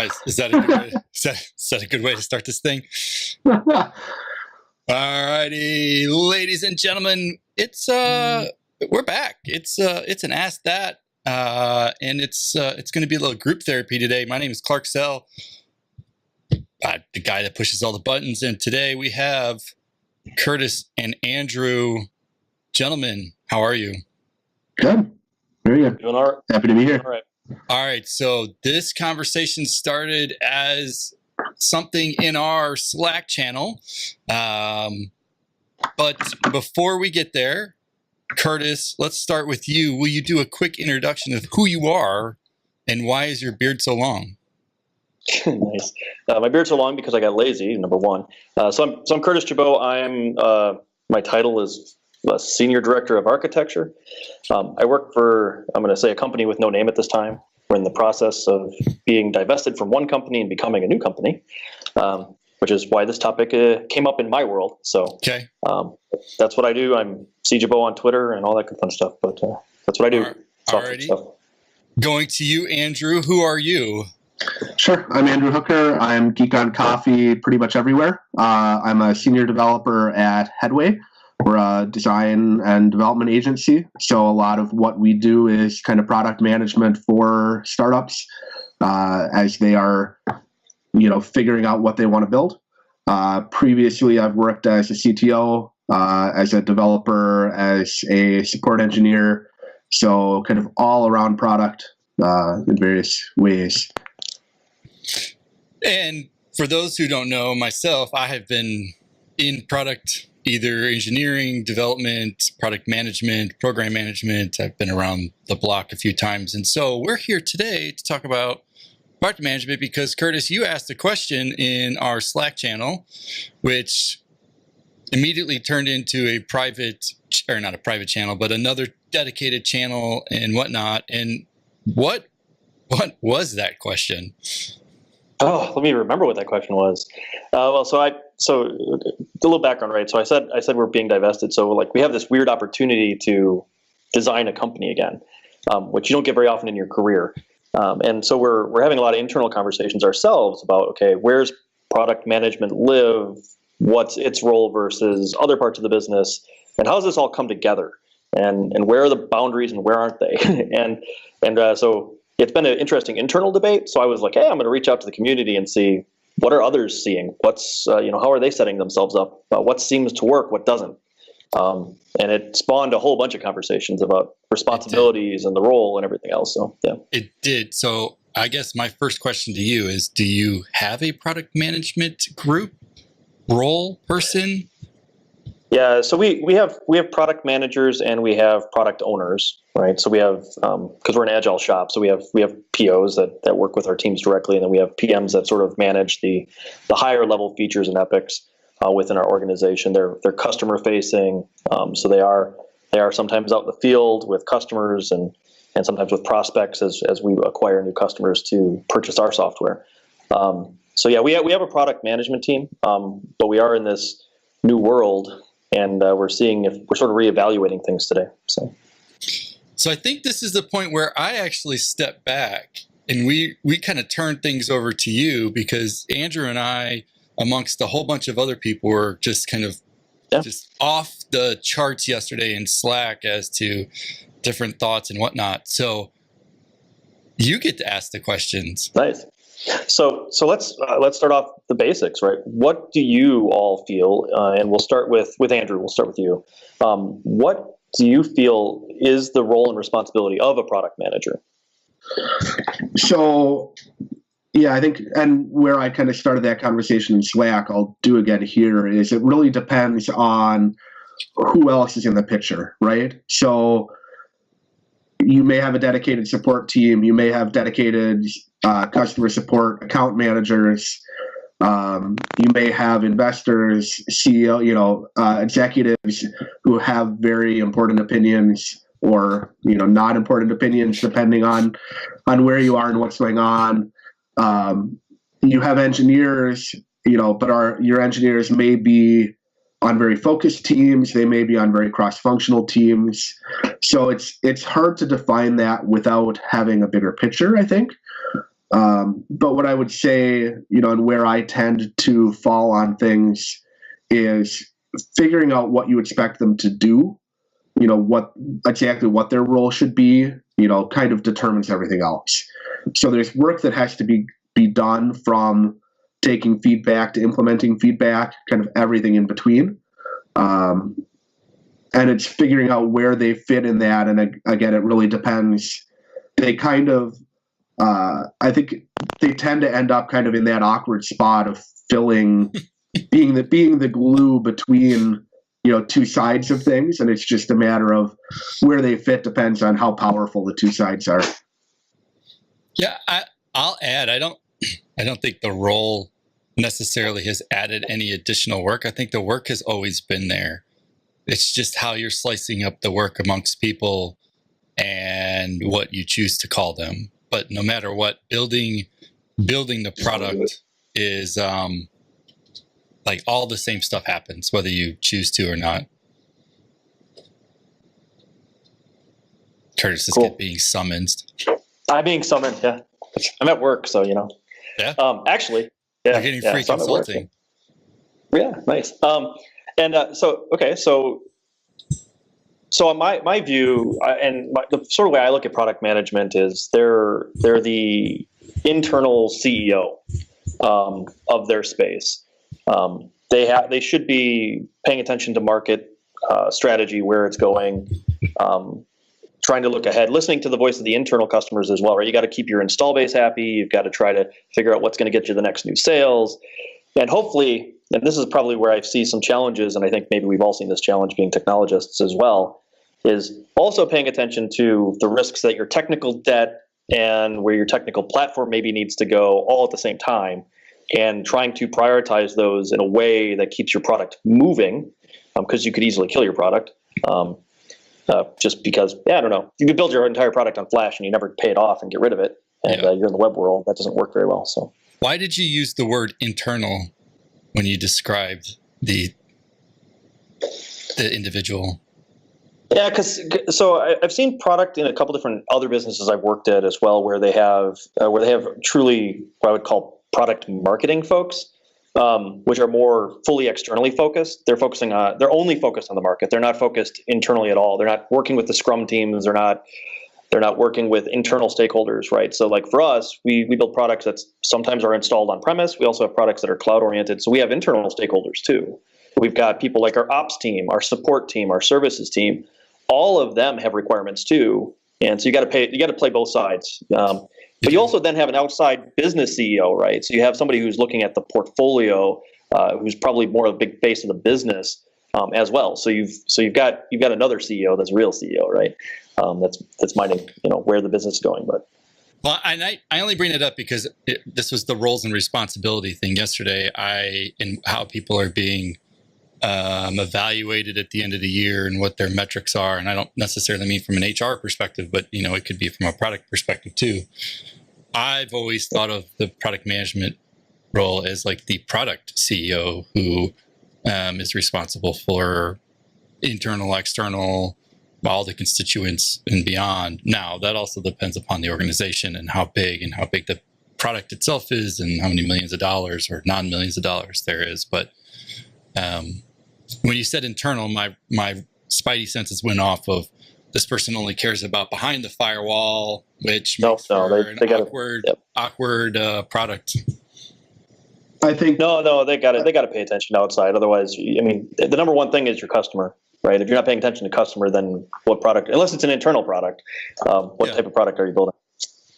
Nice. Is that a good way? Is that a good way to start this thing? All righty, ladies and gentlemen, it's we're back. It's an Ask That, and it's going to be a little group therapy today. My name is Clark Sell, the guy that pushes all the buttons, and today we have Curtis and Andrew. Gentlemen, how are you? Good. Very good. Doing all right. Happy to be here. All right. All right, so this conversation started as something in our Slack channel. But before we get there, Curtis, let's start with you. Will you do a quick introduction of who you are and why is your beard so long? Nice. My beard's so long because I got lazy, number one. So I'm Curtis Giveaut. My title is Senior Director of Architecture. I work for, I'm going to say, a company with no name at this time. We're in the process of being divested from one company and becoming a new company, which is why this topic came up in my world. So okay. That's what I do. I'm Gibeaut on Twitter and all that good fun stuff, but that's what I do. Alrighty. Going to you, Andrew. Who are you? Sure. I'm Andrew Hooker. I'm Geek on Coffee pretty much everywhere. I'm a senior developer at Headway. We're a design and development agency. So a lot of what we do is kind of product management for startups as they are, figuring out what they want to build. Previously, I've worked as a CTO, as a developer, as a support engineer. So kind of all around product in various ways. And for those who don't know, myself, I have been in product, either engineering, development, product management, program management. I've been around the block a few times. And so we're here today to talk about product management because, Curtis, you asked a question in our Slack channel, which immediately turned into a private, or not a private channel, but another dedicated channel and whatnot. And what was that question? Oh, let me remember what that question was. So a little background, right? So I said we're being divested. So like we have this weird opportunity to design a company again, which you don't get very often in your career. And so we're having a lot of internal conversations ourselves about, okay, where's product management live? What's its role versus other parts of the business? And how does this all come together? And where are the boundaries and where aren't they? So it's been an interesting internal debate. So I was like, hey, I'm going to reach out to the community and see what are others seeing? What's, how are they setting themselves up? What seems to work? What doesn't? And it spawned a whole bunch of conversations about responsibilities and the role and everything else. So, yeah. It did. So I guess my first question to you is, do you have a product management group, role, person? Yeah, so we have product managers and we have product owners, right? So we have, because we're an agile shop, so we have POs that work with our teams directly, and then we have PMs that sort of manage the higher level features and epics within our organization. They're customer facing, so they are sometimes out in the field with customers and sometimes with prospects as we acquire new customers to purchase our software. So yeah, we have a product management team, but we are in this new world. And we're seeing if we're sort of reevaluating things today. So I think this is the point where I actually step back and we kind of turn things over to you because Andrew and I, amongst a whole bunch of other people, were just kind of just off the charts yesterday in Slack as to different thoughts and whatnot. So you get to ask the questions. Nice. So let's start off the basics, right? What do you all feel? And we'll start with Andrew. We'll start with you. What do you feel is the role and responsibility of a product manager? So, yeah, I think, and where I kind of started that conversation in Slack, I'll do again here, is it really depends on who else is in the picture, right? So you may have a dedicated support team. You may have dedicated customer support, account managers. You may have investors, CEO, executives who have very important opinions or, not important opinions, depending on where you are and what's going on. You have engineers, but your engineers may be on very focused teams. They may be on very cross-functional teams. So it's hard to define that without having a bigger picture, I think. But what I would say, and where I tend to fall on things is figuring out what you expect them to do, what their role should be, kind of determines everything else. So there's work that has to be done, from taking feedback to implementing feedback, kind of everything in between. And it's figuring out where they fit in that. And again, it really depends. They kind of, I think they tend to end up kind of in that awkward spot of being the glue between, two sides of things. And it's just a matter of where they fit depends on how powerful the two sides are. Yeah, I'll add, I don't think the role necessarily has added any additional work. I think the work has always been there. It's just how you're slicing up the work amongst people and what you choose to call them. But no matter what, building the product is like all the same stuff happens, whether you choose to or not. Curtis is being summoned. I'm being summoned, yeah. I'm at work, so Yeah. Actually, yeah. You're getting free consulting. Yeah, nice. So my view, the sort of way I look at product management is they're the internal CEO of their space. They should be paying attention to market strategy, where it's going, trying to look ahead, listening to the voice of the internal customers as well, right? You got to keep your install base happy. You've got to try to figure out what's going to get you the next new sales. And hopefully, and this is probably where I see some challenges, and I think maybe we've all seen this challenge being technologists as well, is also paying attention to the risks that your technical debt and where your technical platform maybe needs to go all at the same time, and trying to prioritize those in a way that keeps your product moving, because you could easily kill your product. Just because, I don't know, you could build your entire product on Flash and you never pay it off and get rid of it, and you're in the web world. That doesn't work very well. So, why did you use the word internal when you described the individual? Yeah, I've seen product in a couple different other businesses I've worked at as well, where they have truly what I would call product marketing folks. Which are more fully externally focused. They're only focused on the market. They're not focused internally at all. They're not working with the Scrum teams. They're not working with internal stakeholders, right? So like for us, we build products that sometimes are installed on premise. We also have products that are cloud oriented. So we have internal stakeholders too. We've got people like our ops team, our support team, our services team. All of them have requirements too. And so you got to play both sides. But you also then have an outside business CEO, right? So you have somebody who's looking at the portfolio, who's probably more of a big face of the business as well. So you've got another CEO that's a real CEO, right? That's minding where the business is going. But and I only bring it up because this was the roles and responsibility thing yesterday. And how people are being evaluated at the end of the year and what their metrics are. And I don't necessarily mean from an HR perspective, but it could be from a product perspective too. I've always thought of the product management role as like the product CEO who is responsible for internal, external, all the constituents and beyond. Now, that also depends upon the organization and how big the product itself is and how many millions of dollars or non-millions of dollars there is. But when you said internal, my spidey senses went off of this person only cares about behind the firewall, which makes for an awkward product. I think they got to pay attention outside. Otherwise, the number one thing is your customer, right? If you're not paying attention to customer, then what product? Unless it's an internal product, what type of product are you building?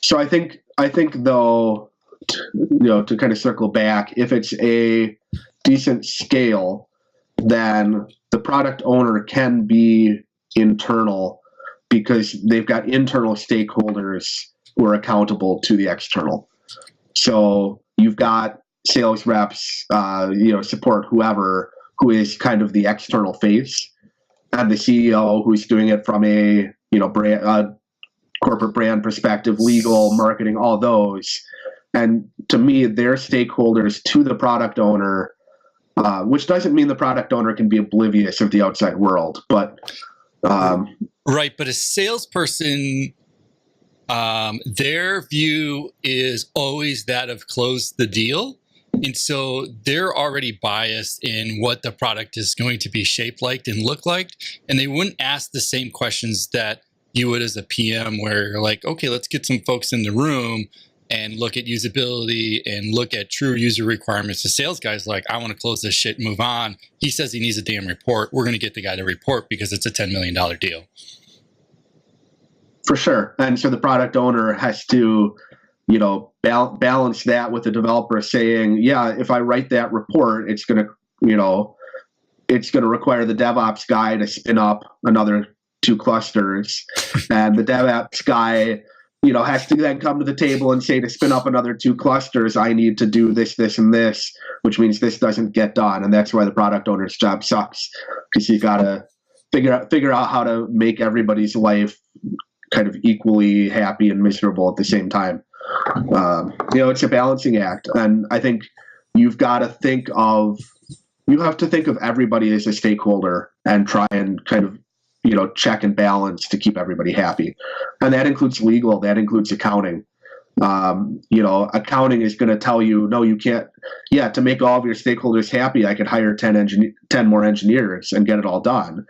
So I think though, to kind of circle back, if it's a decent scale, then the product owner can be internal because they've got internal stakeholders who are accountable to the external. So you've got sales reps, support, whoever, who is kind of the external face, and the CEO who's doing it from a brand, corporate brand perspective, legal, marketing, all those. And to me, they're stakeholders to the product owner, which doesn't mean the product owner can be oblivious of the outside world, but right. But a salesperson, Their view is always that of close the deal. And so they're already biased in what the product is going to be shaped like and look like. And they wouldn't ask the same questions that you would as a PM, where you're like, okay, let's get some folks in the room and look at usability and look at true user requirements. The sales guy's like, I want to close this shit and move on. He says he needs a damn report. We're going to get the guy to report because it's a $10 million deal. For sure. And so the product owner has to, balance that with the developer saying, yeah, if I write that report, it's going to require the DevOps guy to spin up another 2 clusters. And the DevOps guy, has to then come to the table and say, to spin up another 2 clusters, I need to do this, this, and this, which means this doesn't get done. And that's why the product owner's job sucks, because you got to figure out how to make everybody's life kind of equally happy and miserable at the same time. It's a balancing act. And I think you have to think of everybody as a stakeholder and try and kind of, check and balance to keep everybody happy. And that includes legal, that includes accounting. Accounting is going to tell you, no, you can't. Yeah, to make all of your stakeholders happy, I could hire 10 more engineers and get it all done,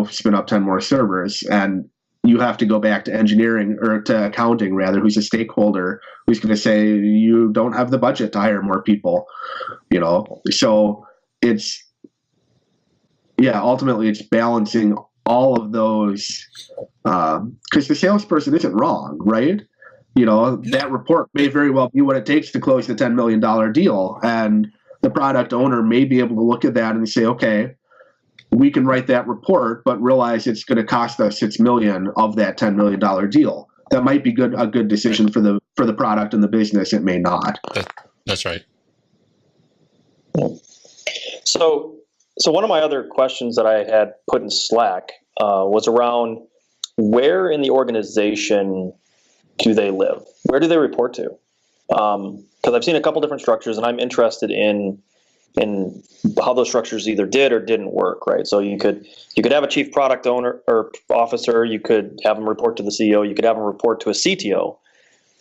spin up 10 more servers. And you have to go back to engineering, or to accounting rather, who's a stakeholder, who's going to say, you don't have the budget to hire more people, So ultimately it's balancing all of those, because the salesperson isn't wrong, right? That report may very well be what it takes to close the $10 million deal. And the product owner may be able to look at that and say, okay, we can write that report, but realize it's going to cost us $6 million of that $10 million deal. That might be a good decision for the product and the business. It may not. That's right. So one of my other questions that I had put in Slack was around, where in the organization do they live? Where do they report to? Because I've seen a couple different structures, and I'm interested in how those structures either did or didn't work, right? So you could have a chief product owner or officer, you could have them report to the CEO, you could have them report to a CTO,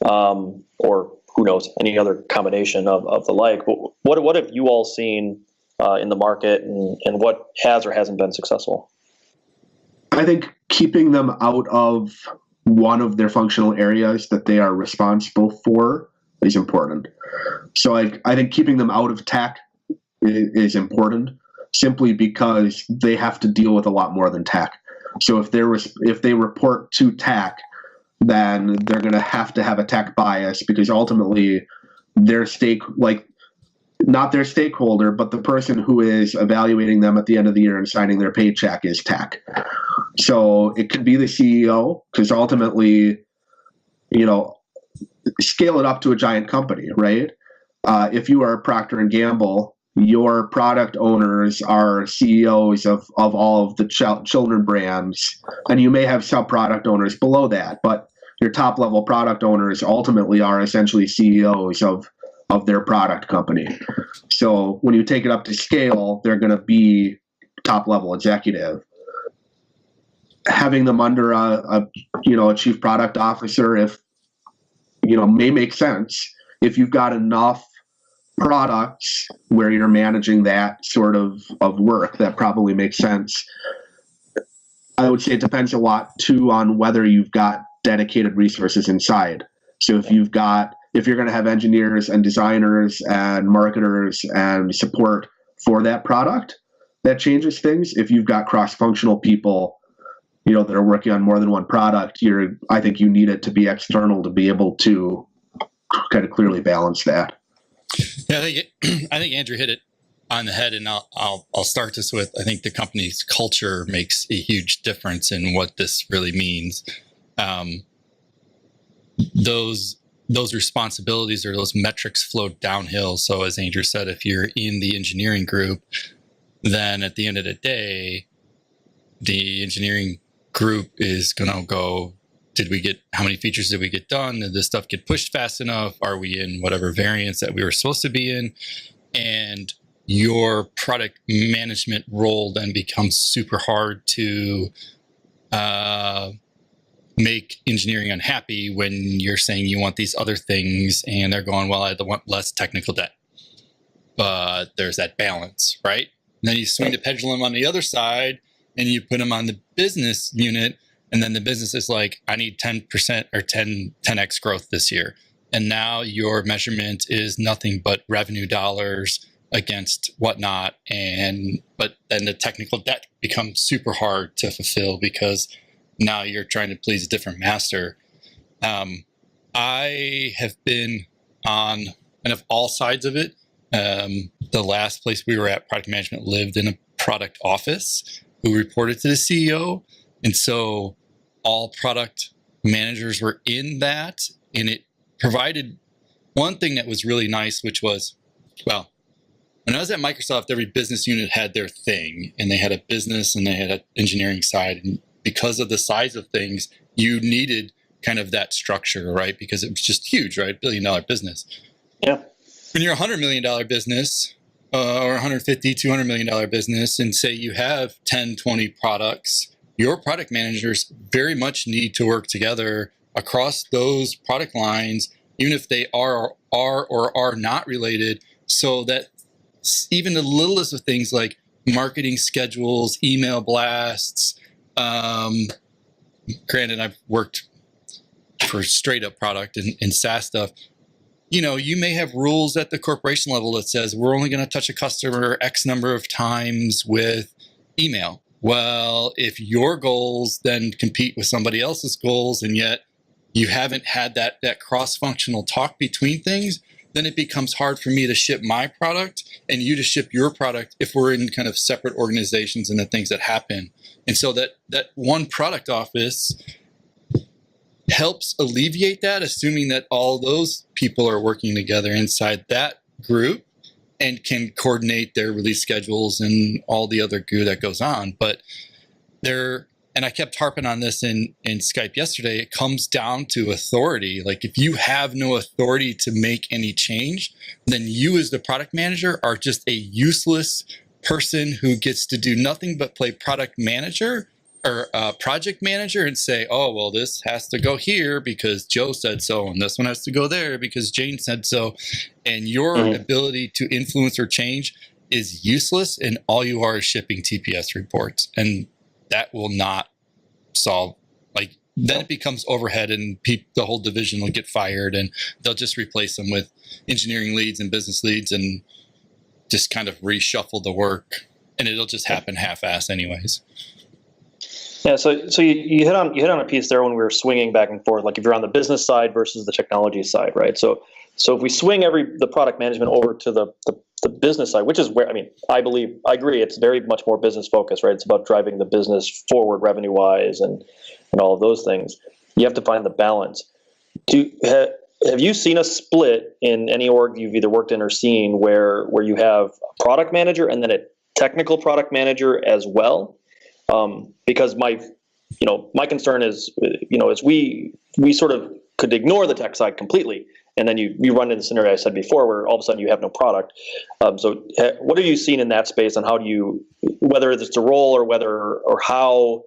or who knows, any other combination of the like. What have you all seen in the market, and what has or hasn't been successful? I think keeping them out of one of their functional areas that they are responsible for is important. So I think keeping them out of tech is important, simply because they have to deal with a lot more than tech. So if they report to tech, then they're going to have a tech bias, because ultimately not their stakeholder, but the person who is evaluating them at the end of the year and signing their paycheck is tech. So it could be the CEO, because ultimately, scale it up to a giant company, right? If you are Procter & Gamble, your product owners are CEOs of all of the children brands, and you may have sub-product owners below that, but your top-level product owners ultimately are essentially CEOs of their product company. So when you take it up to scale, they're going to be top-level executive. Having them under a chief product officer, may make sense if you've got enough products where you're managing that sort of work. That probably makes sense. I would say it depends a lot too on whether you've got dedicated resources inside. So if you're going to have engineers and designers and marketers and support for that product, that changes things. If you've got cross-functional people, that are working on more than one product, I think you need it to be external to be able to kind of clearly balance that. Yeah, I think Andrew hit it on the head, and I'll start this with, I think the company's culture makes a huge difference in what this really means. Those responsibilities or those metrics flow downhill. So as Andrew said, if you're in the engineering group, then at the end of the day, the engineering group is going to go, how many features did we get done? Did this stuff get pushed fast enough? Are we in whatever variance that we were supposed to be in? And your product management role then becomes super hard to make engineering unhappy when you're saying you want these other things and they're going, well, I want less technical debt. But there's that balance, right? And then you swing the pendulum on the other side and you put them on the business unit, and then the business is like, I need 10% or 10x growth this year. And now your measurement is nothing but revenue dollars against whatnot. But then the technical debt becomes super hard to fulfill because now you're trying to please a different master. I have been on kind of all sides of it. The last place we were at, product management, lived in a product office who reported to the CEO. And so all product managers were in that. And it provided one thing that was really nice, which was, well, when I was at Microsoft, every business unit had their thing, and they had a business and they had an engineering side. And because of the size of things, you needed kind of that structure, right? Because it was just huge, right? $1 billion business. Yeah. When you're a $100 million business or $150, $200 million business, and say you have 10, 20 products, your product managers very much need to work together across those product lines, even if they are or are not related, so that even the littlest of things like marketing schedules, email blasts, granted, I've worked for straight up product and SaaS stuff. You know, you may have rules at the corporation level that says we're only going to touch a customer X number of times with email. Well, if your goals then compete with somebody else's goals, and yet you haven't had that cross-functional talk between things, then it becomes hard for me to ship my product and you to ship your product if we're in kind of separate organizations and the things that happen. And so that one product office helps alleviate that, assuming that all those people are working together inside that group and can coordinate their release schedules and all the other goo that goes on. But and I kept harping on this in Skype yesterday, it comes down to authority. Like if you have no authority to make any change, then you as the product manager are just a useless person who gets to do nothing but play product manager or project manager and say, oh, well, this has to go here because Joe said so, and this one has to go there because Jane said so. And your ability to influence or change is useless, and all you are is shipping TPS reports. And that will not solve, like, then it becomes overhead, and the whole division will get fired, and they'll just replace them with engineering leads and business leads and just kind of reshuffle the work, and it'll just happen half-ass anyways. Yeah, so you hit on a piece there when we were swinging back and forth, like if you're on the business side versus the technology side, right? So if we swing the product management over to the business side, which is where, I agree, it's very much more business focused, right? It's about driving the business forward revenue wise and all of those things. You have to find the balance. Have you seen a split in any org you've either worked in or seen where you have a product manager and then a technical product manager as well? Because my concern is, is we sort of could ignore the tech side completely, and then you run into the scenario I said before, where all of a sudden you have no product. So what have you seen in that space, and how do you, whether it's a role or how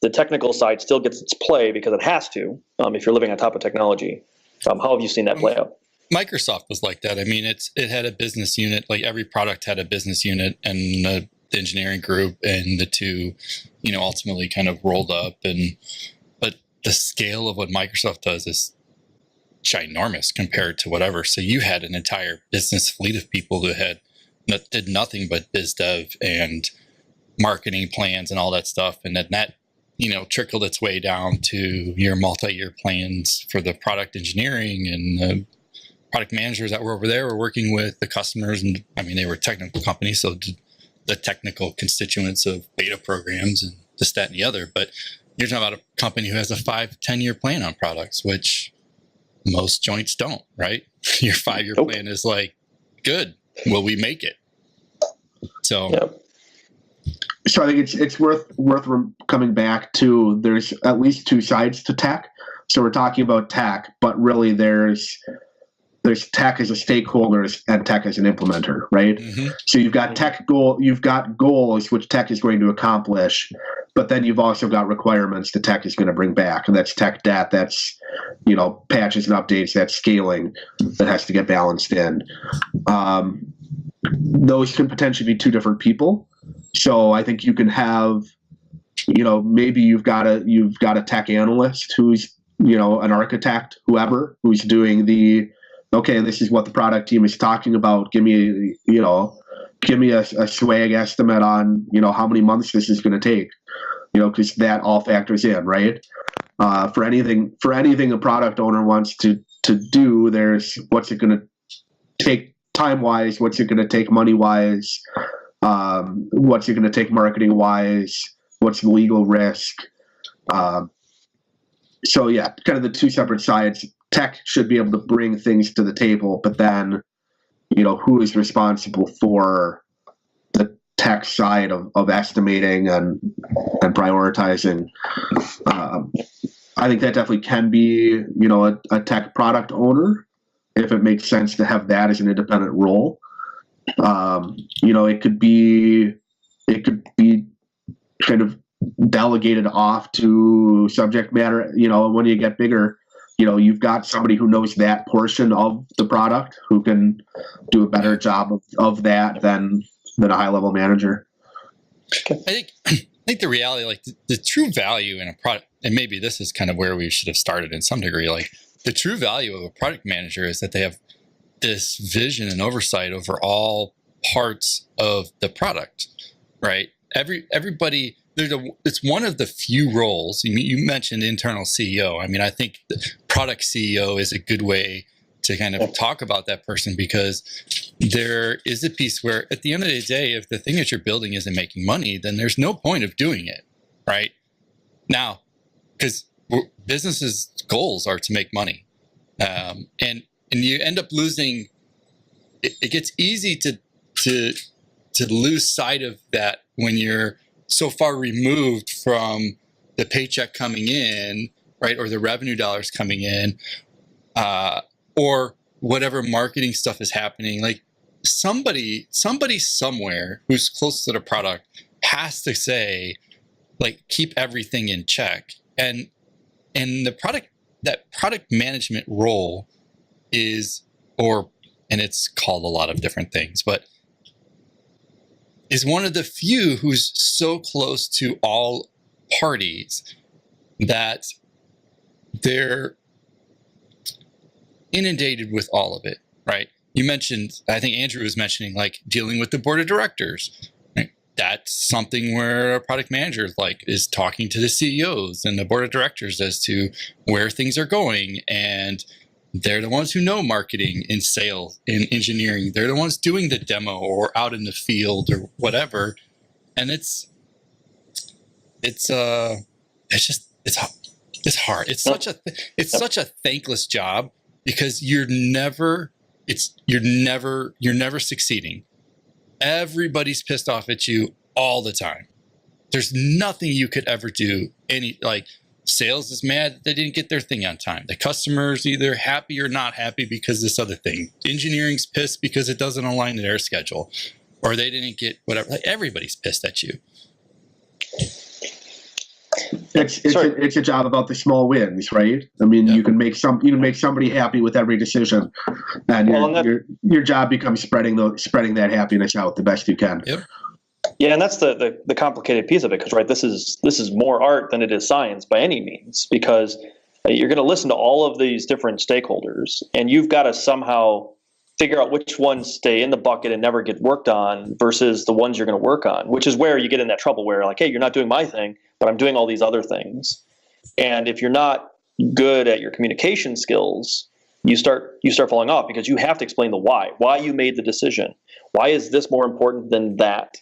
the technical side still gets its play because it has to, if you're living on top of technology? How have you seen that play out? Microsoft was like that. It had a business unit, like every product had a business unit, and the engineering group, and the two, ultimately kind of rolled up. But the scale of what Microsoft does is ginormous compared to whatever. So you had an entire business fleet of people that did nothing but biz dev and marketing plans and all that stuff. And then that, trickled its way down to your multi-year plans for the product engineering, and the product managers that were over there were working with the customers. And they were technical companies, so the technical constituents of beta programs and this, that, and the other. But you're talking about a company who has a 5-10 year plan on products, which most joints don't, right? Your 5-year plan is like, good, will we make it? So, So I think it's worth coming back to, there's at least two sides to tech. So we're talking about tech, but really there's tech as a stakeholder and tech as an implementer, right? Mm-hmm. So you've got goals which tech is going to accomplish, But then you've also got requirements the tech is going to bring back, and that's tech debt, that's, you know, patches and updates, that's scaling that has to get balanced in. Those can potentially be two different people. So I think you can have, you know, maybe you've got a tech analyst who's, you know, an architect, whoever, who's doing okay, this is what the product team is talking about. Give me a swag estimate on, you know, how many months this is going to take, you know, because that all factors in, right? For anything a product owner wants to do, there's what's it going to take time-wise, what's it going to take money-wise, what's it going to take marketing-wise, what's the legal risk. So yeah, kind of the two separate sides. Tech should be able to bring things to the table, but then, you know, who is responsible for the tech side of estimating and prioritizing? I think that definitely can be, you know, a tech product owner, if it makes sense to have that as an independent role. You know, it could be kind of delegated off to subject matter. You know, when you get bigger, you know, you've got somebody who knows that portion of the product who can do a better job of that than a high level manager. I think the reality, like the true value in a product, and maybe this is kind of where we should have started in some degree, like the true value of a product manager is that they have this vision and oversight over all parts of the product, right? Everybody, it's one of the few roles. You mentioned internal CEO. I mean, I think the product CEO is a good way to kind of talk about that person, because there is a piece where at the end of the day, if the thing that you're building isn't making money, then there's no point of doing it, right? Now, because businesses' goals are to make money, and you end up losing. It gets easy to lose sight of that when you're so far removed from the paycheck coming in, right, or the revenue dollars coming in, or whatever marketing stuff is happening. Like somebody somewhere who's close to the product has to say, like, keep everything in check. And that product management role is, and it's called a lot of different things, but is one of the few who's so close to all parties that they're inundated with all of it, right? You mentioned, I think Andrew was mentioning, like, dealing with the board of directors. Right? That's something where a product manager is talking to the CEOs and the board of directors as to where things are going, and they're the ones who know marketing and sales and engineering. They're the ones doing the demo or out in the field or whatever. And it's hard. It's such a thankless job, because you're never succeeding. Everybody's pissed off at you all the time. There's nothing you could ever do. Sales is mad that they didn't get their thing on time. The customer's either happy or not happy because this other thing. Engineering's pissed because it doesn't align to their schedule, or they didn't get whatever. Like, everybody's pissed at you. It's a job about the small wins, right? I mean, you can make somebody happy with every decision, and your job becomes spreading that happiness out the best you can. Yep. Yeah, and that's the complicated piece of it, because this is more art than it is science by any means, because you're going to listen to all of these different stakeholders, and you've got to somehow figure out which ones stay in the bucket and never get worked on versus the ones you're going to work on, which is where you get in that trouble where, like, hey, you're not doing my thing, but I'm doing all these other things. And if you're not good at your communication skills, you start falling off, because you have to explain the why you made the decision. Why is this more important than that?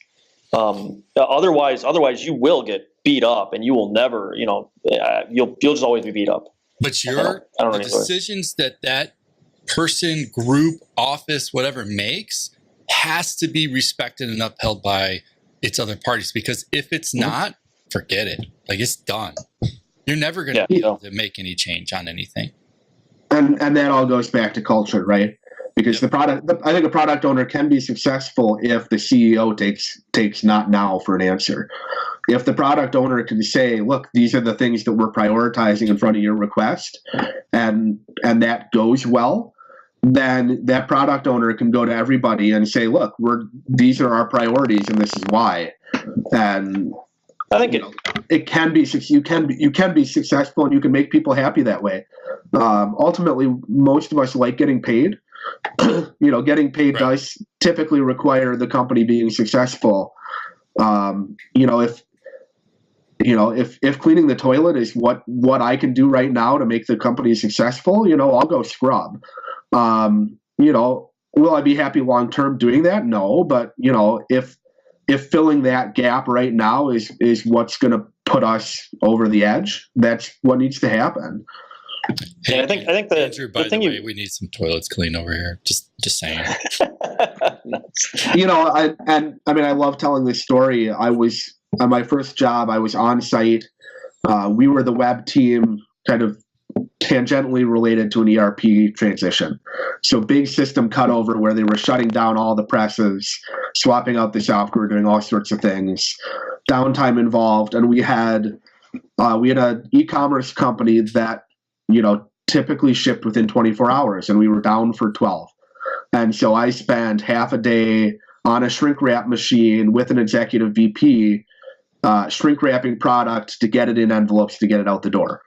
Otherwise you will get beat up, and you will never, you'll just always be beat up. But the decisions that person, group, office, whatever makes has to be respected and upheld by its other parties, because if it's not, forget it. Like, it's done. You're never going to be able to make any change on anything. And that all goes back to culture, right? because I think a product owner can be successful if the CEO takes not now for an answer. If the product owner can say, look, these are the things that we're prioritizing in front of your request, and that goes well, then that product owner can go to everybody and say, look, these are our priorities and this is why. And I think it can be, you can be successful and you can make people happy that way. Ultimately, most of us like getting paid. Getting paid does typically require the company being successful. If cleaning the toilet is what I can do right now to make the company successful, I'll go scrub. Will I be happy long term doing that? No, but if filling that gap right now is what's going to put us over the edge, that's what needs to happen. Hey, I think the Andrew, by the way, we need some toilets clean over here. Just saying. I love telling this story. I was on my first job. I was on site. We were the web team, kind of tangentially related to an ERP transition. So big system cutover where they were shutting down all the presses, swapping out the software, doing all sorts of things. Downtime involved, and we had an e-commerce company that typically shipped within 24 hours, and we were down for 12. And so I spent half a day on a shrink wrap machine with an executive VP, shrink wrapping product to get it in envelopes to get it out the door.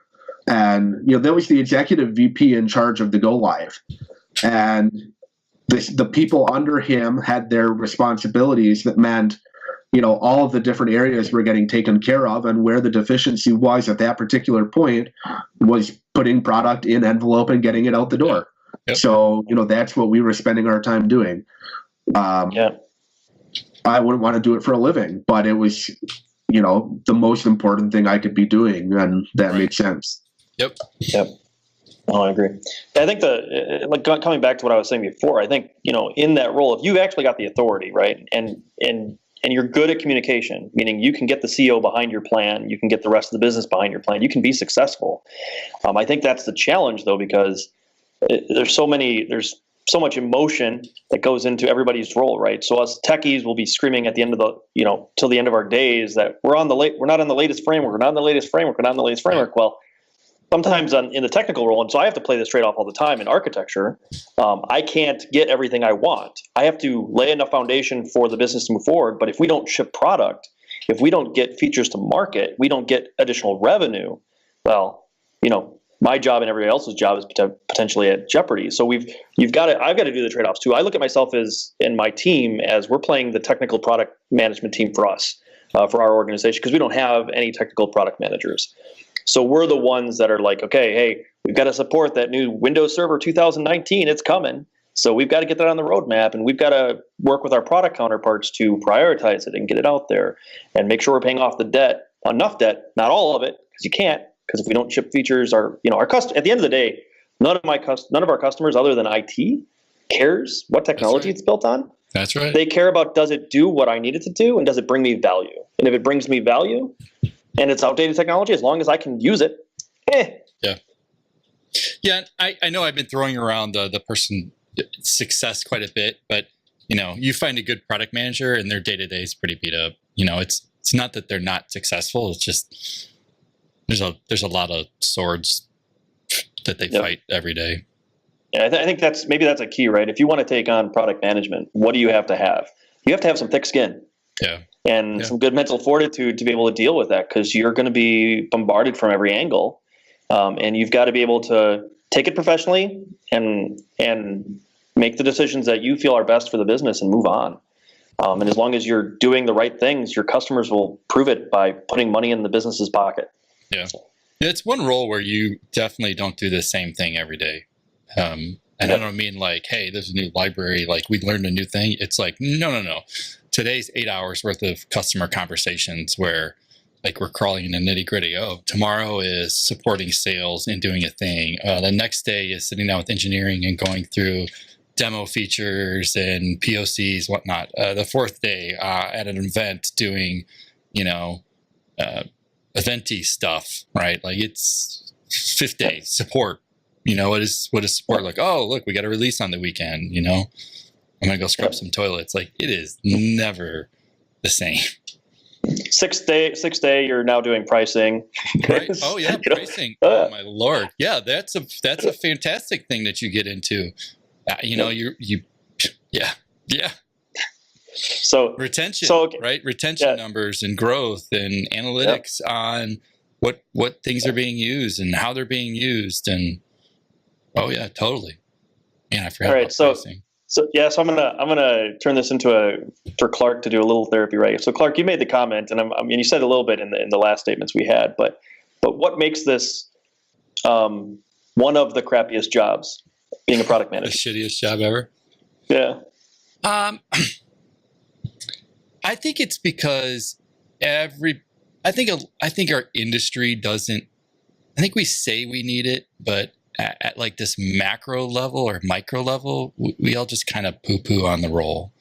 And there was the executive VP in charge of the go live, and the people under him had their responsibilities that meant all of the different areas were getting taken care of, and where the deficiency was at that particular point was putting product in envelope and getting it out the door. Yep. So, that's what we were spending our time doing. I wouldn't want to do it for a living, but it was, the most important thing I could be doing, and that made sense. Yep. Oh, I agree. I think coming back to what I was saying before, I think, in that role, if you've actually got the authority, right, and you're good at communication, meaning you can get the CEO behind your plan, you can get the rest of the business behind your plan, you can be successful. I think that's the challenge, though, because there's so much emotion that goes into everybody's role, right? So us techies will be screaming at the end of till the end of our days that we're not on the latest framework, we're not on the latest framework, we're not on the latest framework. Well, sometimes in the technical role, and so I have to play this trade-off all the time in architecture. I can't get everything I want. I have to lay enough foundation for the business to move forward. But if we don't ship product, if we don't get features to market, we don't get additional revenue. Well, my job and everybody else's job is potentially at jeopardy. So I've got to do the trade-offs too. I look at myself and my team as we're playing the technical product management team for us, for our organization, because we don't have any technical product managers. So we're the ones that are like, okay, hey, we've got to support that new Windows Server 2019. It's coming. So we've got to get that on the roadmap, and we've got to work with our product counterparts to prioritize it and get it out there and make sure we're paying off the debt, enough debt, not all of it, because you can't, because if we don't ship features, our at the end of the day, none of our customers other than IT cares what technology it's built on. That's right. They care about, does it do what I need it to do, and does it bring me value? And if it brings me value, and it's outdated technology, as long as I can use it, Yeah, I know I've been throwing around the person success quite a bit, but you find a good product manager and their day-to-day is pretty beat up. It's not that they're not successful. It's just there's a lot of swords that they fight every day. Yeah, I think that's a key, right? If you want to take on product management, what do you have to have? You have to have some thick skin. Yeah. And some good mental fortitude to be able to deal with that, because you're going to be bombarded from every angle, and you've got to be able to take it professionally and make the decisions that you feel are best for the business and move on. And as long as you're doing the right things, your customers will prove it by putting money in the business's pocket. Yeah, it's one role where you definitely don't do the same thing every day. And I don't mean like, hey, there's a new library, like we learned a new thing. It's like, no. Today's 8 hours worth of customer conversations where like we're crawling into nitty-gritty. Oh, tomorrow is supporting sales and doing a thing. The next day is sitting down with engineering and going through demo features and POCs, whatnot. The fourth day at an event doing, eventy stuff, right? Like it's fifth day support, what is support like? Oh, look, we got a release on the weekend. I'm gonna go scrub some toilets. Like, it is never the same. Sixth day, you're now doing pricing. Right? Oh yeah, pricing. Oh my Lord. Yeah, that's a fantastic thing that you get into. Yeah. So retention, right? Retention numbers and growth and analytics on what things are being used and how they're being used, and oh yeah, totally. Man, I forgot about pricing. So I'm gonna turn this for Clark to do a little therapy, right? So Clark, you made the comment, and you said a little bit in the last statements we had, but what makes this one of the crappiest jobs, being a product manager? The shittiest job ever. Yeah. I think it's because I think our industry doesn't. I think we say we need it, but at like this macro level or micro level, we all just kind of poo-poo on the role.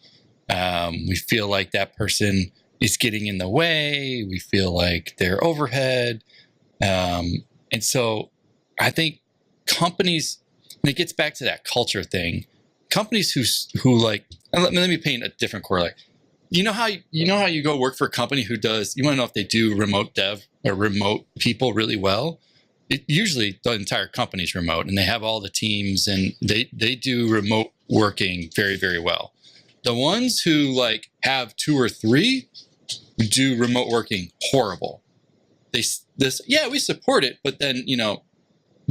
We feel like that person is getting in the way. We feel like they're overhead. And so I think companies, and it gets back to that culture thing, companies who like, let me paint a different correlate. You know how you go work for a company who does, you want to know if they do remote dev or remote people really well? Usually the entire company's remote, and they have all the teams, and they do remote working very, very well. The ones who like have 2 or 3 do remote working horrible. We support it, but then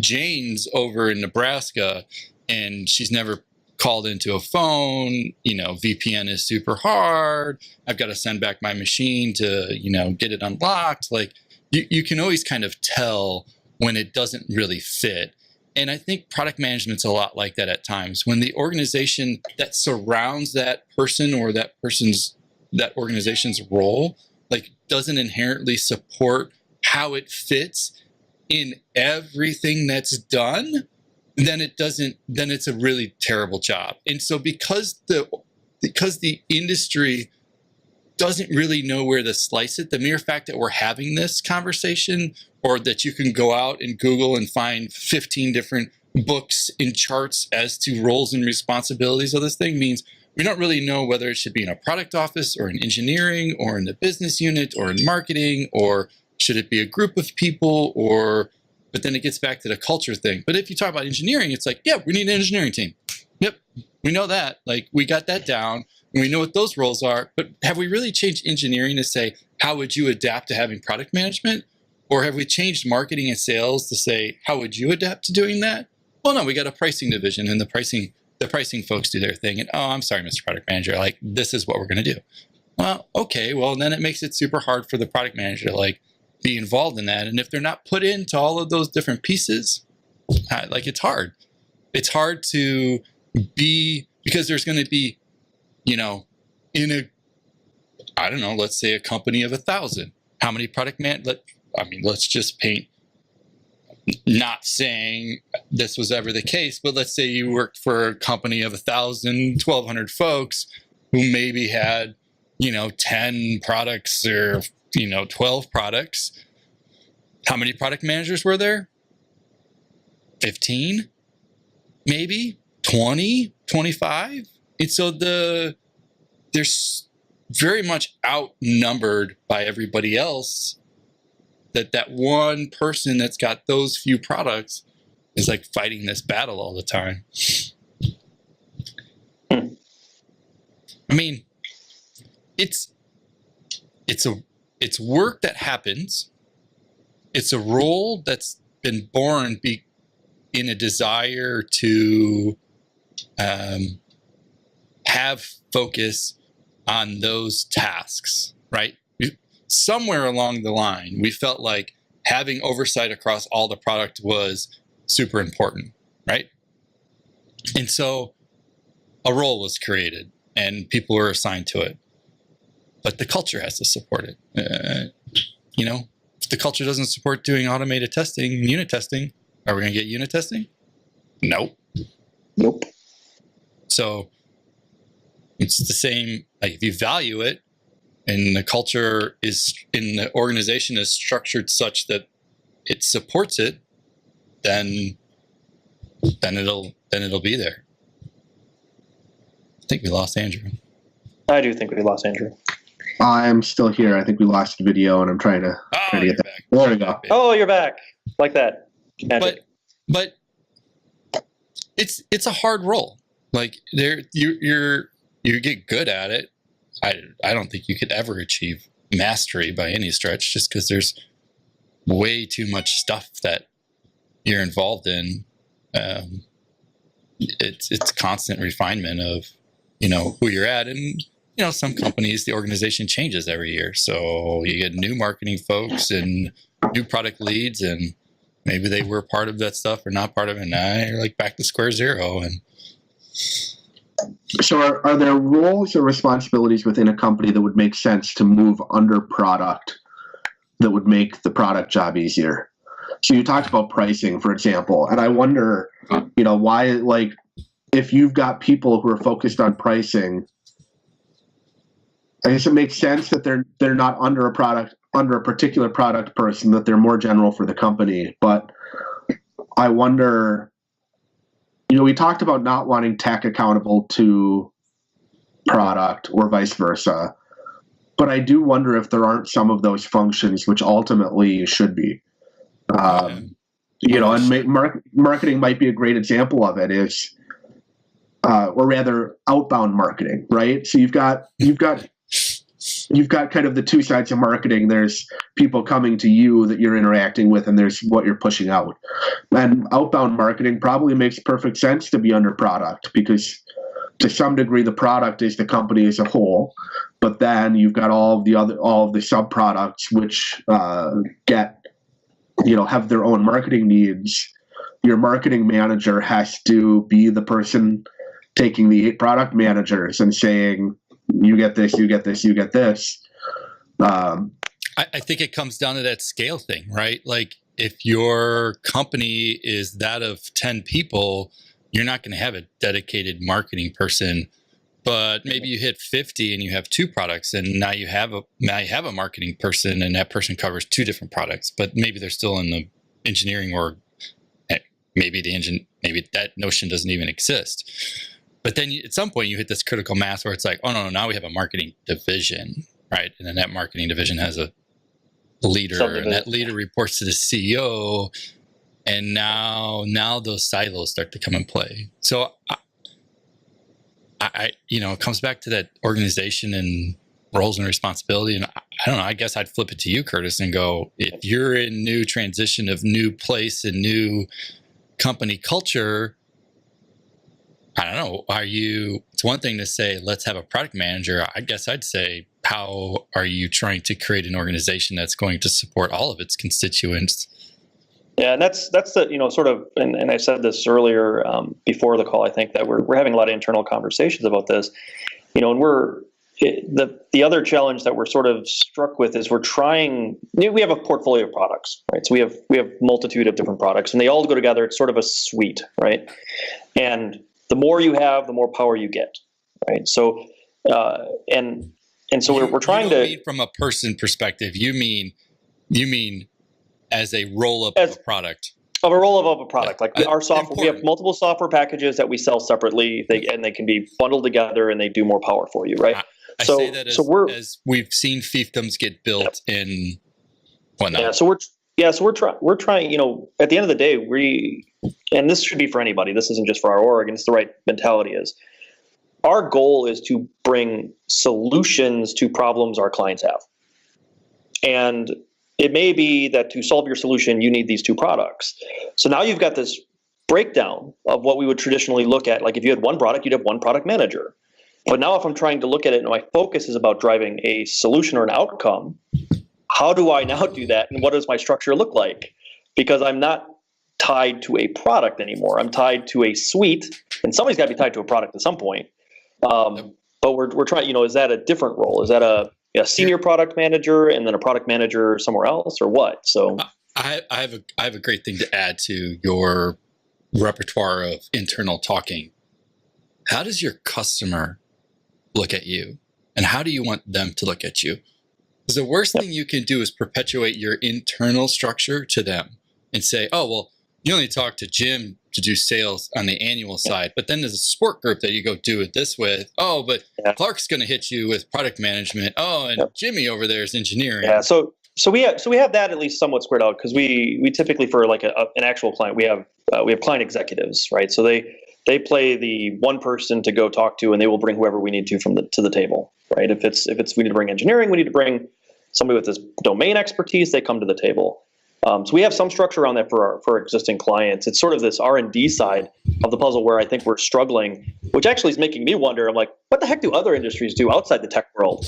Jane's over in Nebraska, and she's never called into a phone. VPN is super hard. I've got to send back my machine to get it unlocked. Like you can always kind of tell when it doesn't really fit. And I think product management's a lot like that at times. When the organization that surrounds that person or that organization's role, like, doesn't inherently support how it fits in everything that's done, then it's a really terrible job. And so because the industry doesn't really know where to slice it, the mere fact that we're having this conversation, or that you can go out and Google and find 15 different books and charts as to roles and responsibilities of this thing, means we don't really know whether it should be in a product office or in engineering or in the business unit or in marketing, or should it be a group of people, but then it gets back to the culture thing. But if you talk about engineering, it's like, yeah, we need an engineering team. Yep, we know that. Like, we got that down, and we know what those roles are. But have we really changed engineering to say, how would you adapt to having product management? Or have we changed marketing and sales to say, how would you adapt to doing that? Well, no, we got a pricing division, and the pricing folks do their thing. And, oh, I'm sorry, Mr. Product Manager, like, this is what we're going to do. Well, okay, well, then it makes it super hard for the product manager to like be involved in that. And if they're not put into all of those different pieces, like, it's hard. It's hard to be, because there's going to be, let's say a company of 1,000. How many let's just paint, not saying this was ever the case, but let's say you worked for a company of 1,000, 1,200 folks who maybe had, 10 products or, 12 products. How many product managers were there? 15, maybe 20, 25. And so they're very much outnumbered by everybody else. That one person that's got those few products is like fighting this battle all the time. I mean, it's work that happens. It's a role that's been born in a desire to have focus on those tasks, right? Somewhere along the line, we felt like having oversight across all the product was super important, right? And so a role was created and people were assigned to it. But the culture has to support it. If the culture doesn't support doing automated testing, unit testing, are we going to get unit testing? Nope. So it's the same, like, if you value it, and the culture in the organization is structured such that it supports it, then then it'll be there. I think we lost Andrew. I do think we lost Andrew. I'm still here. I think we lost the video, and I'm trying to get that. Back. There we go. Oh, you're back. Like that. Magic. But it's a hard role. Like you get good at it. I don't think you could ever achieve mastery by any stretch, just because there's way too much stuff that you're involved in. It's constant refinement of who you're at, and some companies, the organization changes every year, so you get new marketing folks and new product leads, and maybe they were part of that stuff or not part of it, and now you're like back to square zero. And so are there roles or responsibilities within a company that would make sense to move under product that would make the product job easier? So you talked about pricing, for example, and I wonder, why, like, if you've got people who are focused on pricing, I guess it makes sense that they're not under a particular product person, that they're more general for the company. But I wonder, we talked about not wanting tech accountable to product or vice versa, but I do wonder if there aren't some of those functions which ultimately should be. And marketing might be a great example of it, or rather outbound marketing, right? So you've got kind of the two sides of marketing. There's people coming to you that you're interacting with, and there's what you're pushing out. And outbound marketing probably makes perfect sense to be under product, because to some degree the product is the company as a whole, but then you've got all of the sub products which have their own marketing needs. Your marketing manager has to be the person taking the 8 product managers and saying, you get this, you get this, you get this. I think it comes down to that scale thing, right? Like, if your company is that of 10 people, you're not going to have a dedicated marketing person. But maybe you hit 50 and you have 2 products, and now you have a marketing person, and that person covers 2 different products. But maybe they're still in the engineering org. Maybe maybe that notion doesn't even exist. But then at some point you hit this critical mass where it's like, oh no, now we have a marketing division, right? And then that marketing division has a leader, and that leader reports to the CEO. And now those silos start to come in play. So it comes back to that organization and roles and responsibility. And I don't know, I guess I'd flip it to you, Curtis, and go, if you're in new transition of new place and new company culture, I don't know, it's one thing to say, let's have a product manager. I guess I'd say, how are you trying to create an organization that's going to support all of its constituents? Yeah, and that's the sort of, and I said this earlier before the call. I think that we're having a lot of internal conversations about this, and the other challenge that we're sort of struck with is we're trying. We have a portfolio of products, right? So we have multitude of different products, and they all go together. It's sort of a suite, right? And the more you have, the more power you get, right? So and so we're trying to. Mean from a person perspective, you mean as a roll-up of a product. Of a roll-up of a product. Like our software, important. We have multiple software packages that we sell separately, and they can be bundled together, and they do more power for you, right? I say that as we've seen fiefdoms get built in whatnot. Yeah, so we're trying, at the end of the day, and this should be for anybody, this isn't just for our org, and it's the right mentality is, our goal is to bring solutions to problems our clients have. And it may be that to solve your solution, you need these 2 products. So now you've got this breakdown of what we would traditionally look at. Like if you had one product, you'd have one product manager. But now if I'm trying to look at it and my focus is about driving a solution or an outcome, how do I now do that? And what does my structure look like? Because I'm not tied to a product anymore. I'm tied to a suite, and somebody's got to be tied to a product at some point. But we're trying, is that a different role? Is that a senior product manager and then a product manager somewhere else, or what? So I have a great thing to add to your repertoire of internal talking. How does your customer look at you, and how do you want them to look at you? Because the worst thing you can do is perpetuate your internal structure to them and say, oh, well, you only talk to Jim to do sales on the annual side. But then there's a support group that you go do it this with. Oh, but Clark's going to hit you with product management. Oh, and Jimmy over there is engineering. Yeah. So we have that at least somewhat squared out, because we typically, for like an actual client, we have client executives, right? So they play the one person to go talk to, and they will bring whoever we need to to the table, right? If it's we need to bring engineering, we need to bring somebody with this domain expertise, they come to the table. So we have some structure around that for our existing clients. It's sort of this R&D side of the puzzle where I think we're struggling, which actually is making me wonder. I'm like, what the heck do other industries do outside the tech world?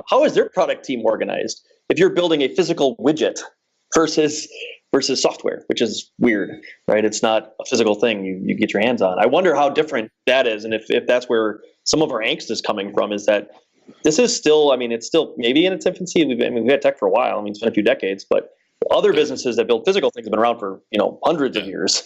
How is their product team organized if you're building a physical widget versus software, which is weird, right? It's not a physical thing you get your hands on. I wonder how different that is, and if that's where some of our angst is coming from, is that this is still, it's still maybe in its infancy. We've had tech for a while. It's been a few decades, but other businesses that build physical things have been around for hundreds of years.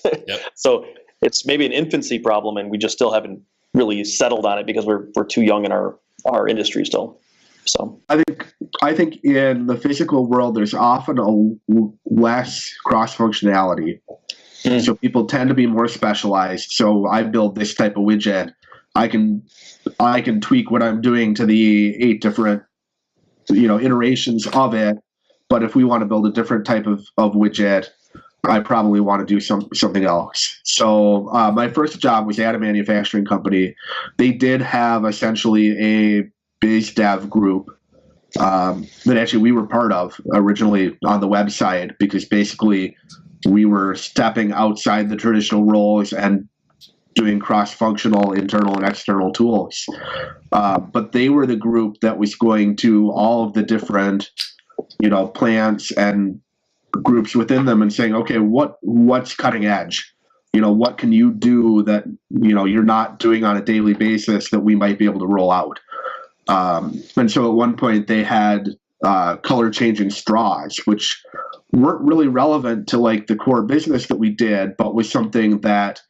So it's maybe an infancy problem, and we just still haven't really settled on it because we're too young in our industry still. So I think in the physical world, there's often a less cross functionality. So people tend to be more specialized. So I build this type of widget. I can tweak what I'm doing to the 8 different iterations of it. But if we want to build a different type of widget, I probably want to do something else. So my first job was at a manufacturing company. They did have essentially a biz dev group that actually we were part of originally on the website, because basically we were stepping outside the traditional roles and doing cross-functional internal and external tools. But they were the group that was going to all of the different plants and groups within them and saying, okay, what's cutting edge? What can you do that you're not doing on a daily basis that we might be able to roll out? And so at one point they had color changing straws, which weren't really relevant to like the core business that we did, but was something that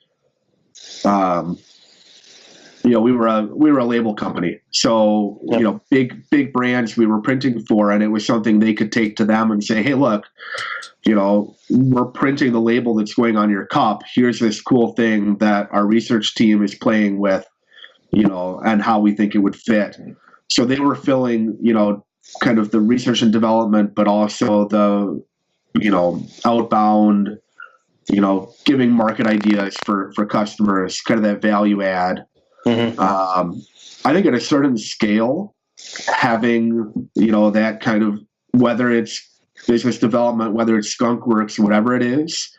we were a label company. So, big brands we were printing for, and it was something they could take to them and say, hey, look, we're printing the label that's going on your cup. Here's this cool thing that our research team is playing with, and how we think it would fit. So they were filling, kind of the research and development, but also the, outbound, giving market ideas for customers, kind of that value add. I think at a certain scale, having, that kind of, whether it's business development, whether it's skunk works, whatever it is,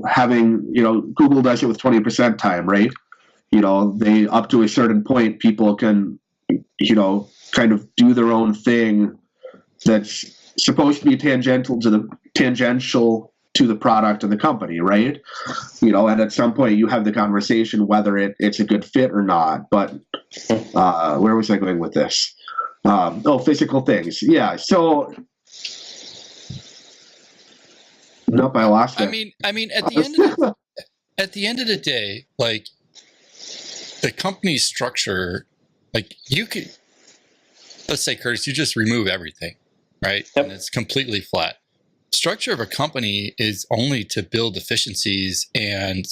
having, Google does it with 20% time, right? They, up to a certain point, people can, kind of do their own thing that's supposed to be tangential to the product and the company, right? And at some point you have the conversation whether it's a good fit or not. But where was I going with this? Physical things. Yeah. So nope, I lost it. I mean, at the end of the day, like the company structure, like you could, let's say, Curtis, you just remove everything, right? Yep. And it's completely flat. Structure of a company is only to build efficiencies and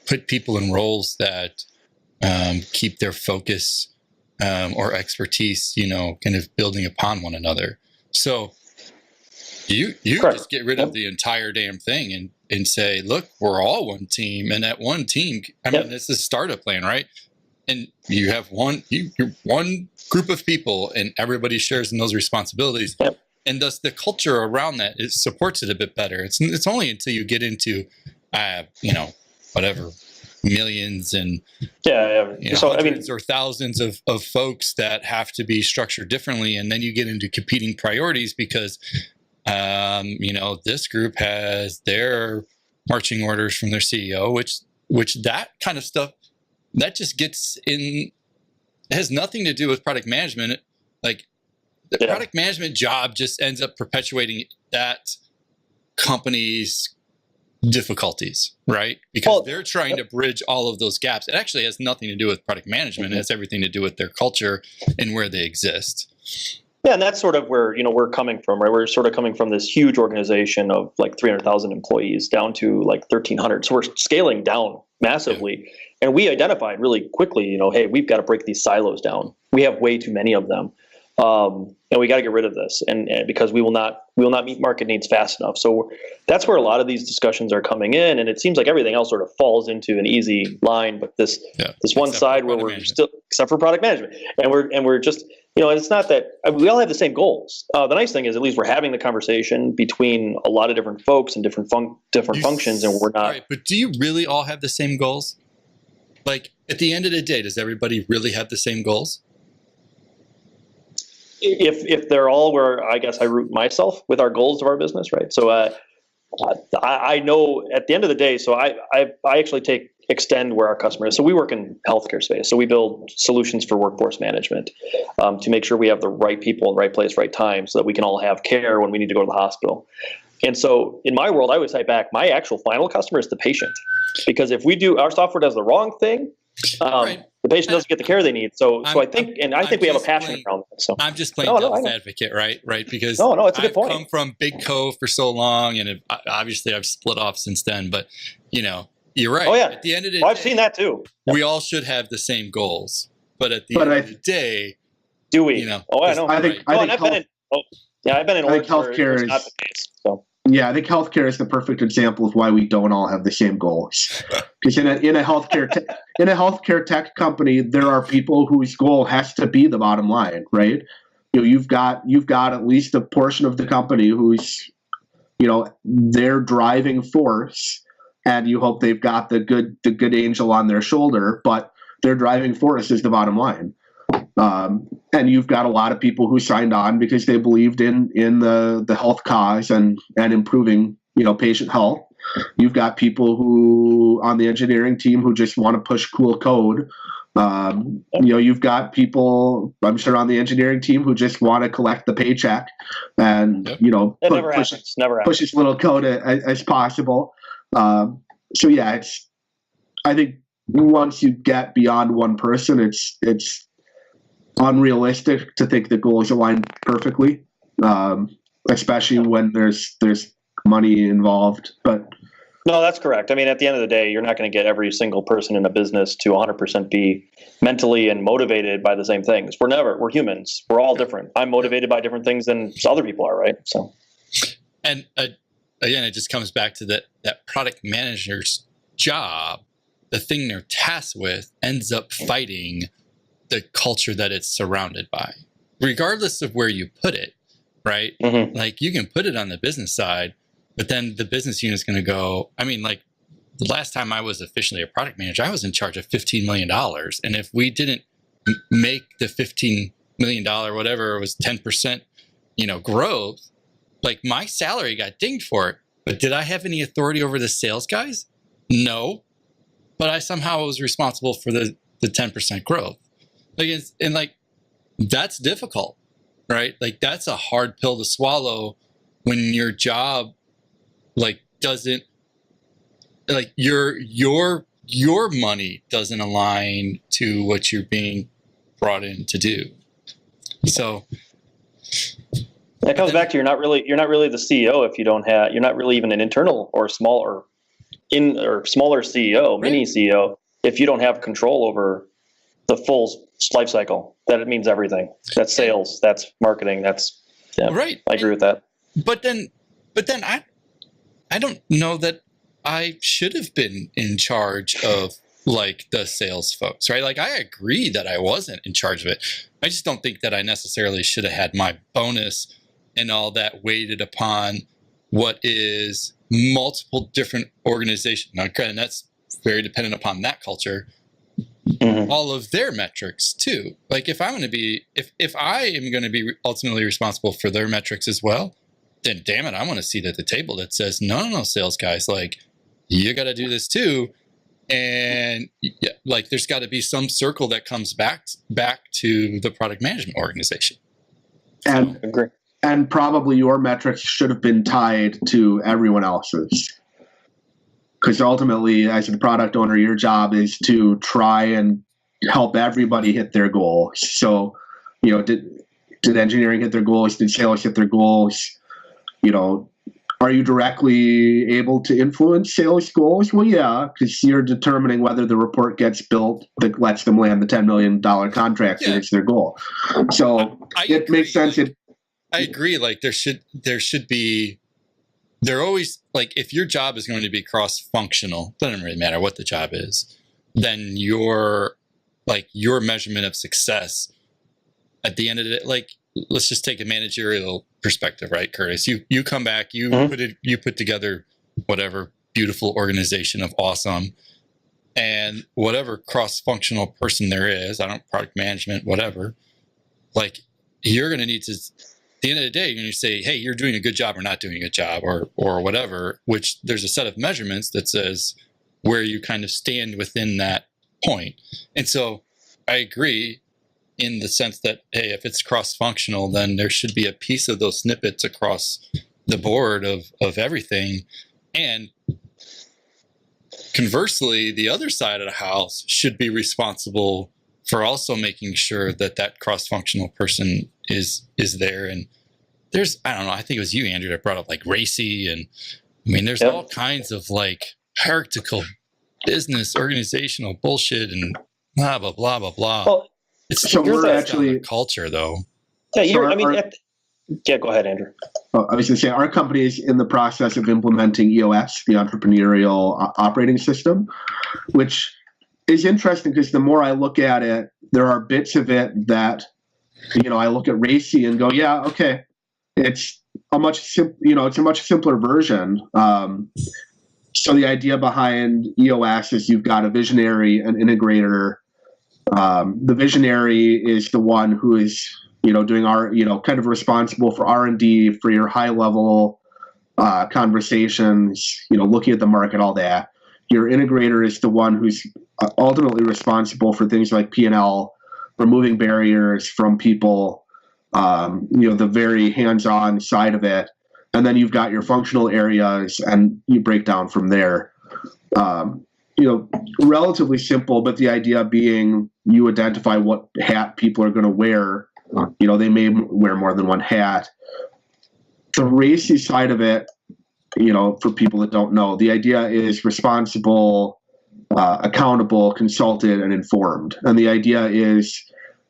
put people in roles that keep their focus or expertise, kind of building upon one another. So you just get rid of the entire damn thing and say, look, we're all one team, and that one team, mean, it's a startup plan, right? And you have you're one group of people, and everybody shares in those responsibilities. Yep. And thus the culture around that supports it a bit better. It's only until you get into, whatever, millions and hundreds or thousands of folks that have to be structured differently, and then you get into competing priorities because, this group has their marching orders from their CEO, which that kind of stuff that just gets in. It has nothing to do with product management. Like, the product management job just ends up perpetuating that company's difficulties, right? Because they're trying to bridge all of those gaps. It actually has nothing to do with product management. It has everything to do with their culture and where they exist. Yeah, and that's sort of where, we're coming from, right? We're sort of coming from this huge organization of like 300,000 employees down to like 1,300. So we're scaling down massively. And we identified really quickly, hey, we've got to break these silos down. We have way too many of them. And we got to get rid of this, and because we will not meet market needs fast enough. So that's where a lot of these discussions are coming in, and it seems like everything else sort of falls into an easy line. But this one side where we're still, except for product management, and we're just, and it's not that we all have the same goals. The nice thing is at least we're having the conversation between a lot of different folks and different functions, and we're not. Right, but do you really all have the same goals? Like at the end of the day, does everybody really have the same goals? If they're all where I guess I root myself with our goals of our business, right? So I know at the end of the day, so I actually extend where our customer is. So we work in healthcare space. So we build solutions for workforce management to make sure we have the right people in the right place, right time, so that we can all have care when we need to go to the hospital. And so in my world, I always say back, my actual final customer is the patient, because if our software does the wrong thing, right. The patient doesn't get the care they need. So I think we have a passion around that. So I'm just playing devil's advocate, right? Because it's a good point. I've come from Big Co for so long, and obviously I've split off since then. But you're right. Oh yeah. At the end of the day, I've seen that too. We all should have the same goals, but at the end of the day, do we? Oh, I know. I've been in orgs healthcare where it's not the case. So. Yeah, I think healthcare is the perfect example of why we don't all have the same goals. Because in a healthcare tech company, there are people whose goal has to be the bottom line, right? You've got at least a portion of the company who's their driving force, and you hope they've got the good angel on their shoulder, but their driving force is the bottom line. And you've got a lot of people who signed on because they believed in the health cause and improving patient health. You've got people who on the engineering team who just want to push cool code. You've got people, I'm sure, on the engineering team who just want to collect the paycheck and push as little code as possible. So yeah, I think once you get beyond one person, it's unrealistic to think the goals align perfectly, especially when there's money involved. But no, that's correct. I mean, at the end of the day, you're not going to get every single person in a business to 100% be mentally and motivated by the same things. We're humans. We're all different. I'm motivated by different things than other people are, right? So, and again, it just comes back to that product manager's job. The thing they're tasked with ends up fighting the culture that it's surrounded by, regardless of where you put it, right? Mm-hmm. Like you can put it on the business side, but then the business unit is going to go, I mean, like the last time I was officially a product manager, I was in charge of $15 million. And if we didn't make the $15 million, whatever it was, 10%, growth, like my salary got dinged for it. But did I have any authority over the sales guys? No. But I somehow was responsible for the 10% growth. That's difficult, right? Like that's a hard pill to swallow when your job doesn't your money doesn't align to what you're being brought in to do. So that comes back to you're not really the CEO if you don't have, you're not really even an internal or smaller CEO, mini CEO, if you don't have control over the full life cycle. That it means everything. That's sales, that's marketing, right. I agree with that. But then I don't know that I should have been in charge of the sales folks, right? Like I agree that I wasn't in charge of it. I just don't think that I necessarily should have had my bonus and all that weighted upon what is multiple different organizations. Now, granted, that's very dependent upon that culture. Mm-hmm. All of their metrics too. Like if I am going to be ultimately responsible for their metrics as well, then damn it, I want to see at the table that says, no, sales guys, you got to do this too. And there's got to be some circle that comes back to the product management organization. And agree. And probably your metrics should have been tied to everyone else's. Because ultimately, as a product owner, your job is to try and help everybody hit their goals. So, Did engineering hit their goals? Did sales hit their goals? Are you directly able to influence sales goals? Well, yeah, because you're determining whether the report gets built that lets them land the $10 million contract and it's their goal. So it agree. makes sense. I agree. Like there should be. They're always like, if your job is going to be cross-functional, doesn't really matter what the job is, then your measurement of success at the end of it, like, let's just take a managerial perspective, right, Curtis? You come back, you put together whatever beautiful organization of awesome, and whatever cross-functional person there is, product management, whatever, like, you're going to need to, at the end of the day, you're going to say, hey, you're doing a good job or not doing a good job or whatever, which there's a set of measurements that says where you kind of stand within that point. And so I agree in the sense that, hey, if it's cross-functional, then there should be a piece of those snippets across the board of everything. And conversely, the other side of the house should be responsible for also making sure that cross-functional person is there. And there's, I don't know, I think it was you, Andrew, that brought up like RACI. And I mean, there's all kinds of like hierarchical business organizational bullshit and blah, blah, blah, blah, blah. Well, it's so we're actually culture though. Yeah, So go ahead, Andrew. I was going to say, our company is in the process of implementing EOS, the entrepreneurial operating system, which is interesting because the more I look at it, there are bits of it that, I look at RACI and go, yeah, okay, it's a much simpler version. So the idea behind EOS is you've got a visionary, an integrator. The visionary is the one who is, doing kind of responsible for R&D, for your high level conversations, looking at the market, all that. Your integrator is the one who's ultimately responsible for things like P&L, removing barriers from people, the very hands-on side of it. And then you've got your functional areas and you break down from there. Relatively simple, but the idea being you identify what hat people are going to wear. They may wear more than one hat. The RACI side of it, for people that don't know, the idea is responsible, accountable, consulted, and informed. And the idea is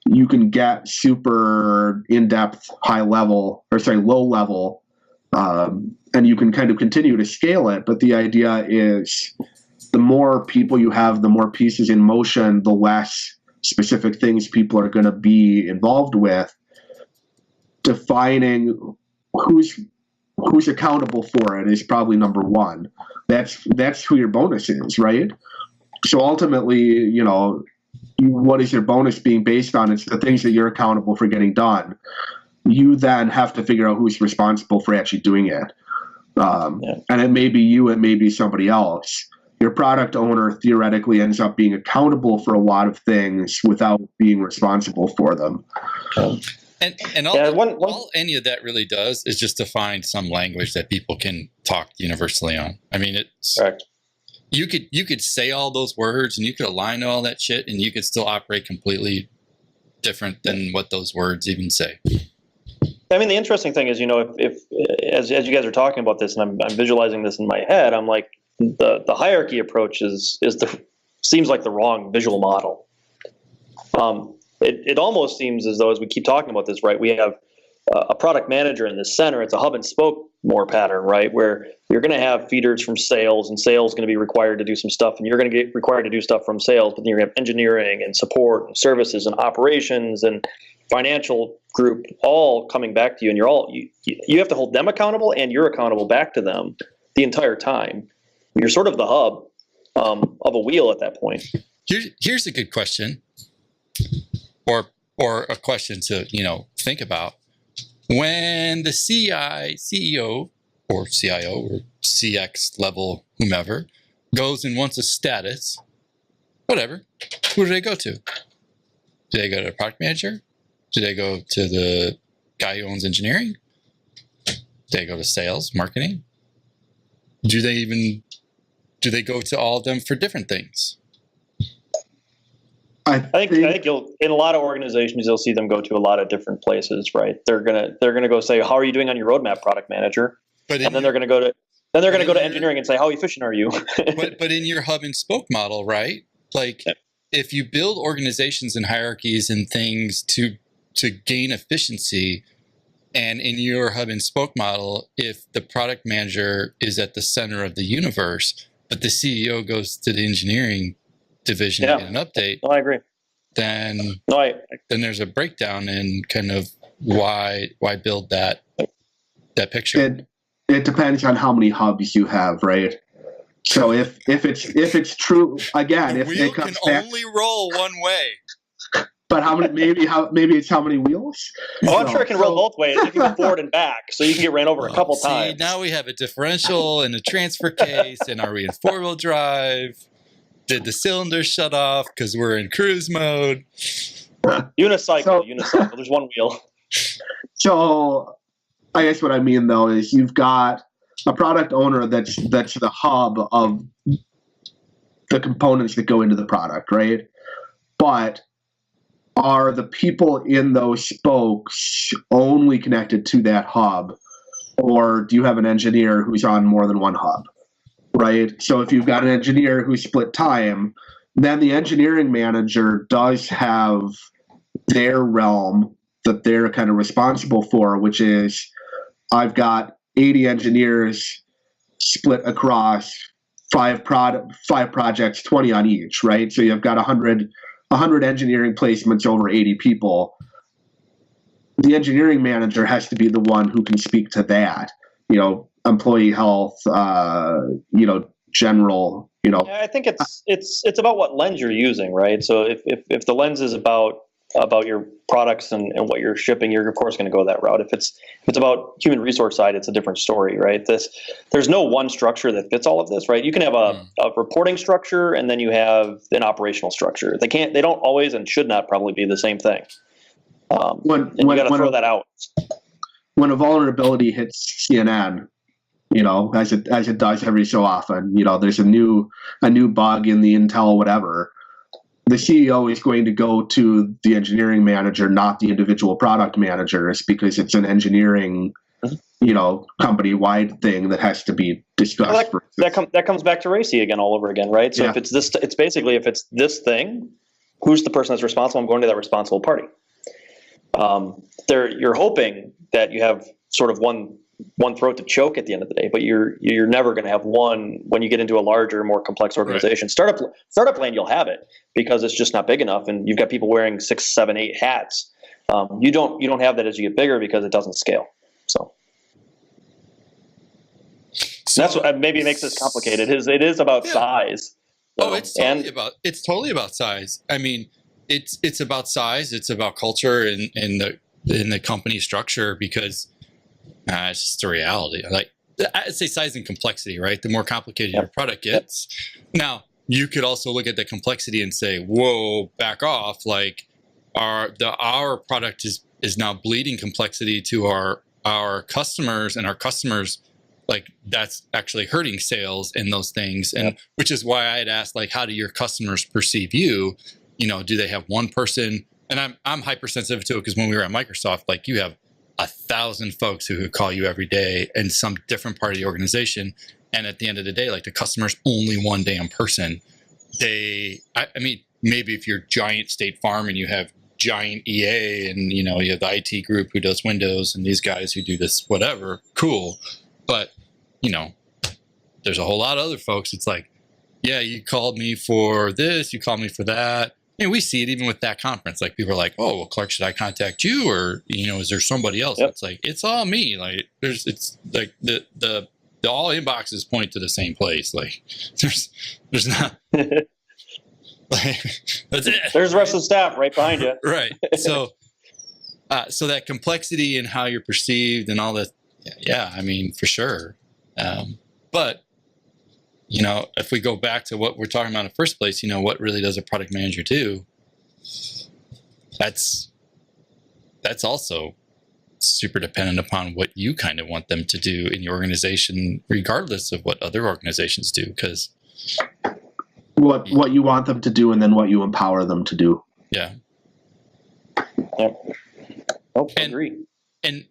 you can get super in-depth, low level, and you can kind of continue to scale it. But the idea is the more people you have, the more pieces in motion, the less specific things people are going to be involved with. Defining who's accountable for it is probably number one. That's who your bonus is, right? So ultimately, what is your bonus being based on? It's the things that you're accountable for getting done. You then have to figure out who's responsible for actually doing it. And it may be you, it may be somebody else. Your product owner theoretically ends up being accountable for a lot of things without being responsible for them. And all any of that really does is just define some language that people can talk universally on. I mean, it's correct. You could say all those words and you could align all that shit and you could still operate completely different than what those words even say. I mean, the interesting thing is, if as you guys are talking about this and I'm visualizing this in my head, I'm like, the hierarchy approach seems like the wrong visual model. It almost seems as though, as we keep talking about this, right, we have a product manager in the center. It's a hub and spoke more pattern, right, where you're going to have feeders from sales, and sales is going to be required to do some stuff, and you're going to get required to do stuff from sales, but then you're going to have engineering and support and services and operations and financial group all coming back to you, and you have to hold them accountable, and you're accountable back to them the entire time. You're sort of the hub of a wheel at that point. Here's a good question, or a question to think about. When the CEO or CIO or CX level whomever goes and wants a status, whatever, who do they go to? Do they go to the product manager? Do they go to the guy who owns engineering? Do they go to sales, marketing? Do they go to all of them for different things? I think you'll, in a lot of organizations, you'll see them go to a lot of different places, right? They're gonna go say, how are you doing on your roadmap, product manager? And then they're gonna go to engineering and say, how efficient are you? but in your hub and spoke model, right? Like, if you build organizations and hierarchies and things to gain efficiency, and in your hub and spoke model, if the product manager is at the center of the universe, but the CEO goes to the engineering division to get an update. No, I agree. Then there's a breakdown in kind of why build that picture. It depends on how many hubs you have, right? So if it's true, again, if wheel it comes can back, only roll one way. but how many? Maybe it's how many wheels? Oh, I'm sure it can roll both ways. It can go forward and back, so you can get ran over a couple times. Now we have a differential and a transfer case, and are we in 4-wheel drive? Did the cylinder shut off because we're in cruise mode? Unicycle. There's one wheel. So I guess what I mean though is you've got a product owner that's the hub of the components that go into the product, right? But are the people in those spokes only connected to that hub, or do you have an engineer who's on more than one hub, right? So if you've got an engineer who's split time, then the engineering manager does have their realm that they're kind of responsible for, which is I've got 80 engineers split across five projects, 20 on each, right? So you've got 100 engineering placements over 80 people. The engineering manager has to be the one who can speak to that, employee health, general, I think it's about what lens you're using, right? So if the lens is about your products and what you're shipping, you're of course going to go that route. If it's about human resource side, it's a different story, right? There's no one structure that fits all of this, right? You can have a reporting structure, and then you have an operational structure. They don't always and should not probably be the same thing. You got to throw that out. When a vulnerability hits CNN, as it does every so often, there's a new bug in the Intel whatever. The CEO is going to go to the engineering manager, not the individual product managers, because it's an engineering, company-wide thing that has to be discussed. Well, that comes back to RACI again, all over again, right? So if it's this thing, who's the person that's responsible? I'm going to that responsible party. You're hoping that you have sort of one throat to choke at the end of the day, but you're never going to have one when you get into a larger, more complex organization. Right. Startup land, you'll have it because it's just not big enough, and you've got people wearing 6, 7, 8 hats. You don't have that as you get bigger because it doesn't scale. So that's what maybe makes this complicated. It is about size. So, it's totally about size. I mean, it's about size. It's about culture and the company structure, because it's just a reality. Like, I'd say size and complexity, right? The more complicated your product gets. Now, you could also look at the complexity and say, whoa, back off. Like, our product is now bleeding complexity to our customers, and our customers, like, that's actually hurting sales and those things. And which is why I had asked, like, how do your customers perceive you? Do they have one person? And I'm hypersensitive to it, because when we were at Microsoft, like, you have 1,000 folks who could call you every day in some different part of the organization. And at the end of the day, like, the customer's only one damn person. I mean, maybe if you're giant State Farm and you have giant EA and, you have the IT group who does Windows and these guys who do this, whatever, cool. But, there's a whole lot of other folks. It's like, yeah, you called me for this, you called me for that. We see it even with that conference. Like, people are like, "Oh, well, Clark, should I contact you, or is there somebody else?" Yep. It's like, it's all me. Like, it's like the all inboxes point to the same place. Like, there's not. Like, that's it. There's the rest of the staff right behind you. Right. So that complexity and how you're perceived and all that. Yeah, I mean, for sure. But if we go back to what we're talking about in the first place, what really does a product manager do? That's also super dependent upon what you kind of want them to do in your organization, regardless of what other organizations do. Because what you want them to do and then what you empower them to do. Yeah. Yep. Oh, agree. And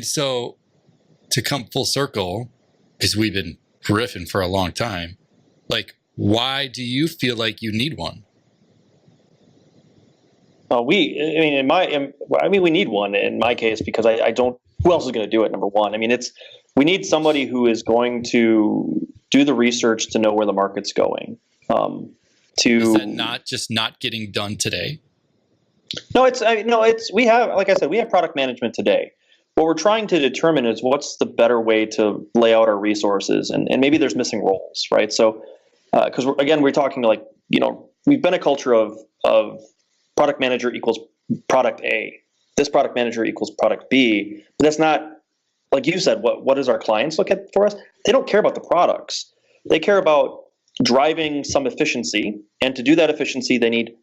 so to come full circle, because we've been riffing for a long time, like, why do you feel like you need one? We need one in my case, because I don't, who else is going to do it? Number one, I mean, we need somebody who is going to do the research to know where the market's going. Is that not getting done today? No, we have, like I said, we have product management today. What we're trying to determine is what's the better way to lay out our resources, and maybe there's missing roles, right? So, because we're talking like, we've been a culture of product manager equals product A. This product manager equals product B. But that's not, like you said, what does our clients look at for us? They don't care about the products. They care about driving some efficiency. And to do that efficiency, they need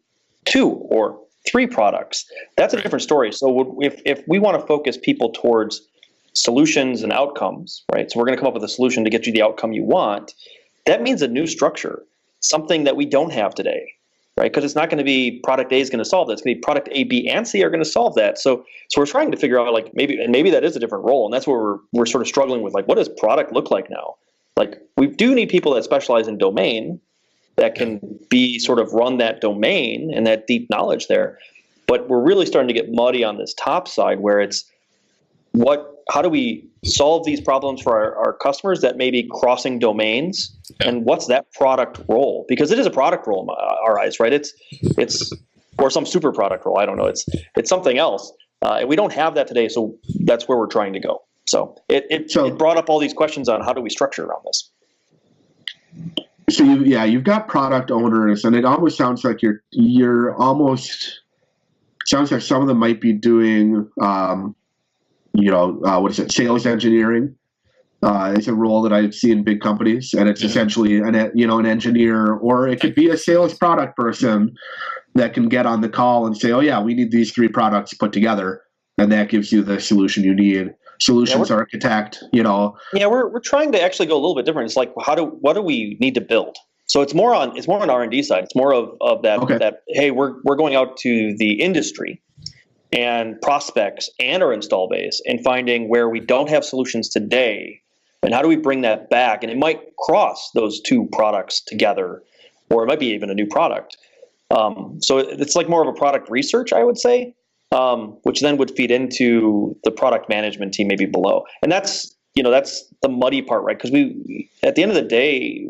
2 or 3 products. That's a different story. So if we want to focus people towards solutions and outcomes, right? So we're going to come up with a solution to get you the outcome you want. That means a new structure, something that we don't have today. Right? Because it's not going to be product A is going to solve that. It's going to be product A, B, and C are going to solve that. So we're trying to figure out, like, maybe that is a different role, and that's where we're sort of struggling with, like, what does product look like now? Like, we do need people that specialize in domain that can be sort of run that domain and that deep knowledge there. But we're really starting to get muddy on this top side, where it's how do we solve these problems for our customers that may be crossing domains, and what's that product role? Because it is a product role in our eyes, right? It's or some super product role. I don't know. It's something else. We don't have that today, so that's where we're trying to go. So it brought up all these questions on how do we structure around this. So you've got product owners, and it almost sounds like you're almost sounds like some of them might be doing sales engineering. It's a role that I see in big companies, and it's essentially an engineer, or it could be a sales product person that can get on the call and say, oh yeah, we need these 3 products put together, and that gives you the solution you need. Solutions architect, Yeah, we're trying to actually go a little bit different. It's like, what do we need to build? So it's more on R&D side. It's more of that, that, hey, we're going out to the industry and prospects and our install base and finding where we don't have solutions today, and how do we bring that back? And it might cross those 2 products together, or it might be even a new product. So it's like more of a product research, I would say, which then would feed into the product management team maybe below. And that's the muddy part, right? Because we, at the end of the day,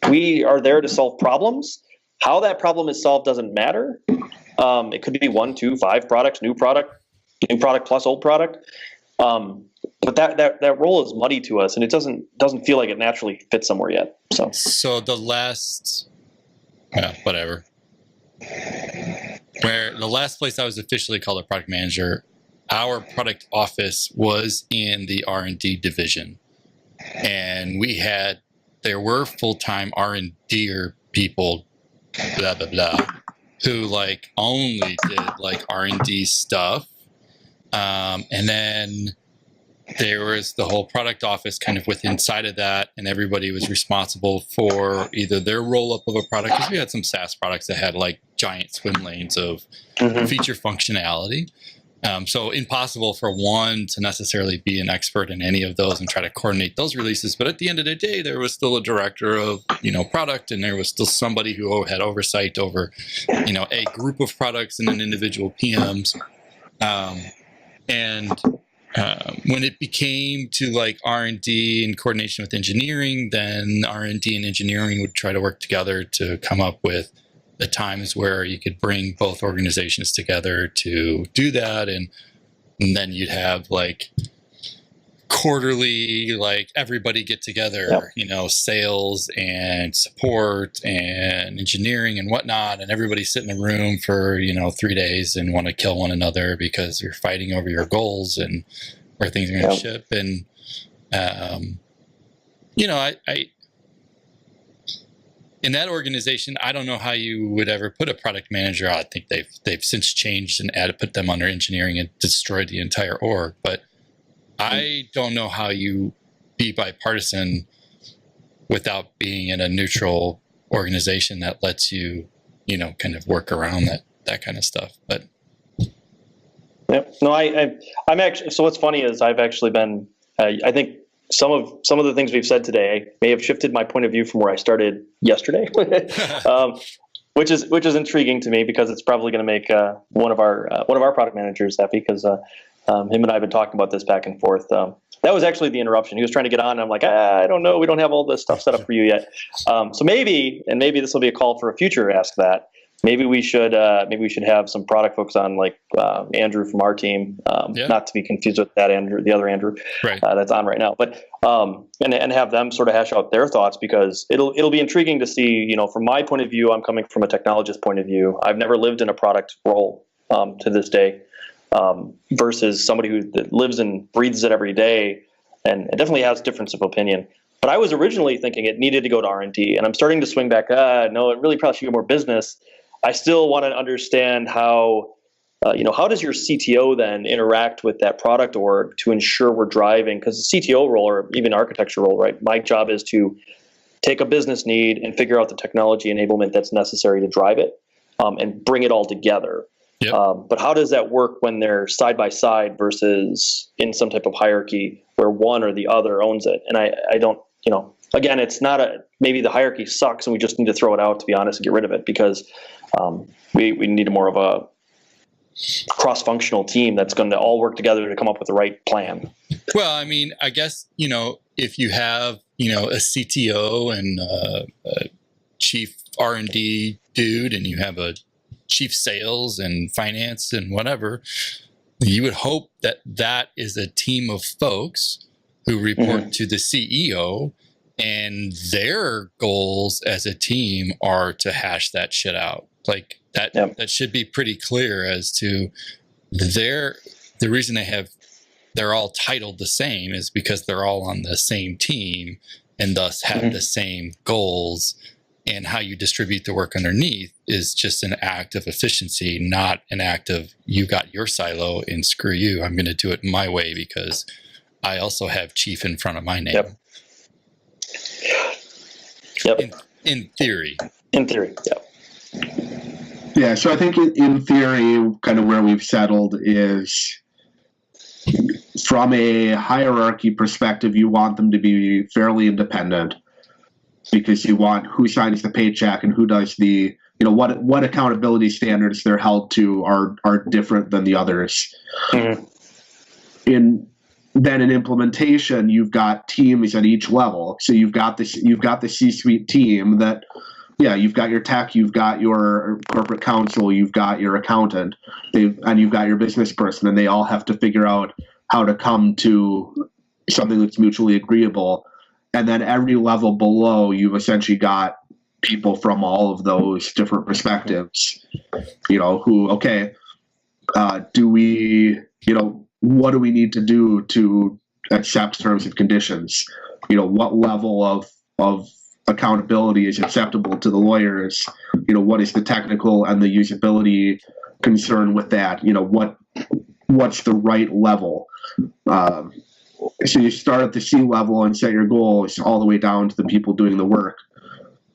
we are there to solve problems. How that problem is solved doesn't matter. It could be 1, 2, 5 products, new product plus old product. But that role is muddy to us, and it doesn't feel like it naturally fits somewhere yet. So the last, whatever. Where the last place I was officially called a product manager, our product office was in the R&D division, and there were full-time R&D people, blah blah blah, who like only did like R&D stuff, and then there was the whole product office kind of with inside of that, and everybody was responsible for either their roll-up of a product, because we had some SaaS products that had like giant swim lanes of feature functionality. So impossible for one to necessarily be an expert in any of those and try to coordinate those releases. But at the end of the day, there was still a director of, product, and there was still somebody who had oversight over, a group of products and then individual PMs. When it became to like R&D in coordination with engineering, then R&D and engineering would try to work together to come up with the times where you could bring both organizations together to do that. And then you'd have like quarterly, like everybody get together, sales and support and engineering and whatnot. And everybody sit in a room for, 3 days and want to kill one another because you're fighting over your goals and where things are going to ship. And, in that organization, I don't know how you would ever put a product manager. I think they've since changed and put them under engineering and destroyed the entire org. But I don't know how you be bipartisan without being in a neutral organization that lets you, kind of work around that kind of stuff. But yep. No, I'm actually. So what's funny is I've actually been. I think some of the things we've said today may have shifted my point of view from where I started yesterday, which is intriguing to me because it's probably going to make one of our product managers happy because him and I have been talking about this back and forth. That was actually the interruption. He was trying to get on, and I'm like, I don't know, we don't have all this stuff set up for you yet. So maybe this will be a call for a future Ask That. Maybe we should have some product folks on, like Andrew from our team, not to be confused with that Andrew, the other Andrew, right. That's on right now. But and have them sort of hash out their thoughts because it'll be intriguing to see. From my point of view, I'm coming from a technologist point of view. I've never lived in a product role to this day, versus somebody who lives and breathes it every day, and it definitely has difference of opinion. But I was originally thinking it needed to go to R&D, and I'm starting to swing back. No, it really probably should be more business. I still want to understand how does your CTO then interact with that product org to ensure we're driving? Because the CTO role or even architecture role, right? My job is to take a business need and figure out the technology enablement that's necessary to drive it, and bring it all together. Yep. But how does that work when they're side by side versus in some type of hierarchy where one or the other owns it? And I don't, again, it's not maybe the hierarchy sucks and we just need to throw it out, to be honest, and get rid of it because we need more of a cross-functional team that's going to all work together to come up with the right plan. Well, I mean, I guess, if you have, a CTO and a chief R&D dude, and you have a chief sales and finance and whatever, you would hope that is a team of folks who report to the CEO, and their goals as a team are to hash that shit out. Like that, that should be pretty clear as to the reason they're all titled the same is because they're all on the same team and thus have the same goals, and how you distribute the work underneath is just an act of efficiency, not an act of you got your silo and screw you. I'm going to do it my way because I also have chief in front of my name. Yep. In theory. In theory, yep. Yeah, so I think in theory, kind of where we've settled is from a hierarchy perspective, you want them to be fairly independent because you want who signs the paycheck and who does the, what accountability standards they're held to are different than the others. Then in implementation, you've got teams at each level. So you've got the C-suite team that, you've got your tech, you've got your corporate counsel, you've got your accountant, and you've got your business person, and they all have to figure out how to come to something that's mutually agreeable. And then every level below, you've essentially got people from all of those different perspectives, what do we need to do to accept terms and conditions? What level of accountability is acceptable to the lawyers? What is the technical and the usability concern with that? What's the right level? So you start at the C level and set your goals all the way down to the people doing the work.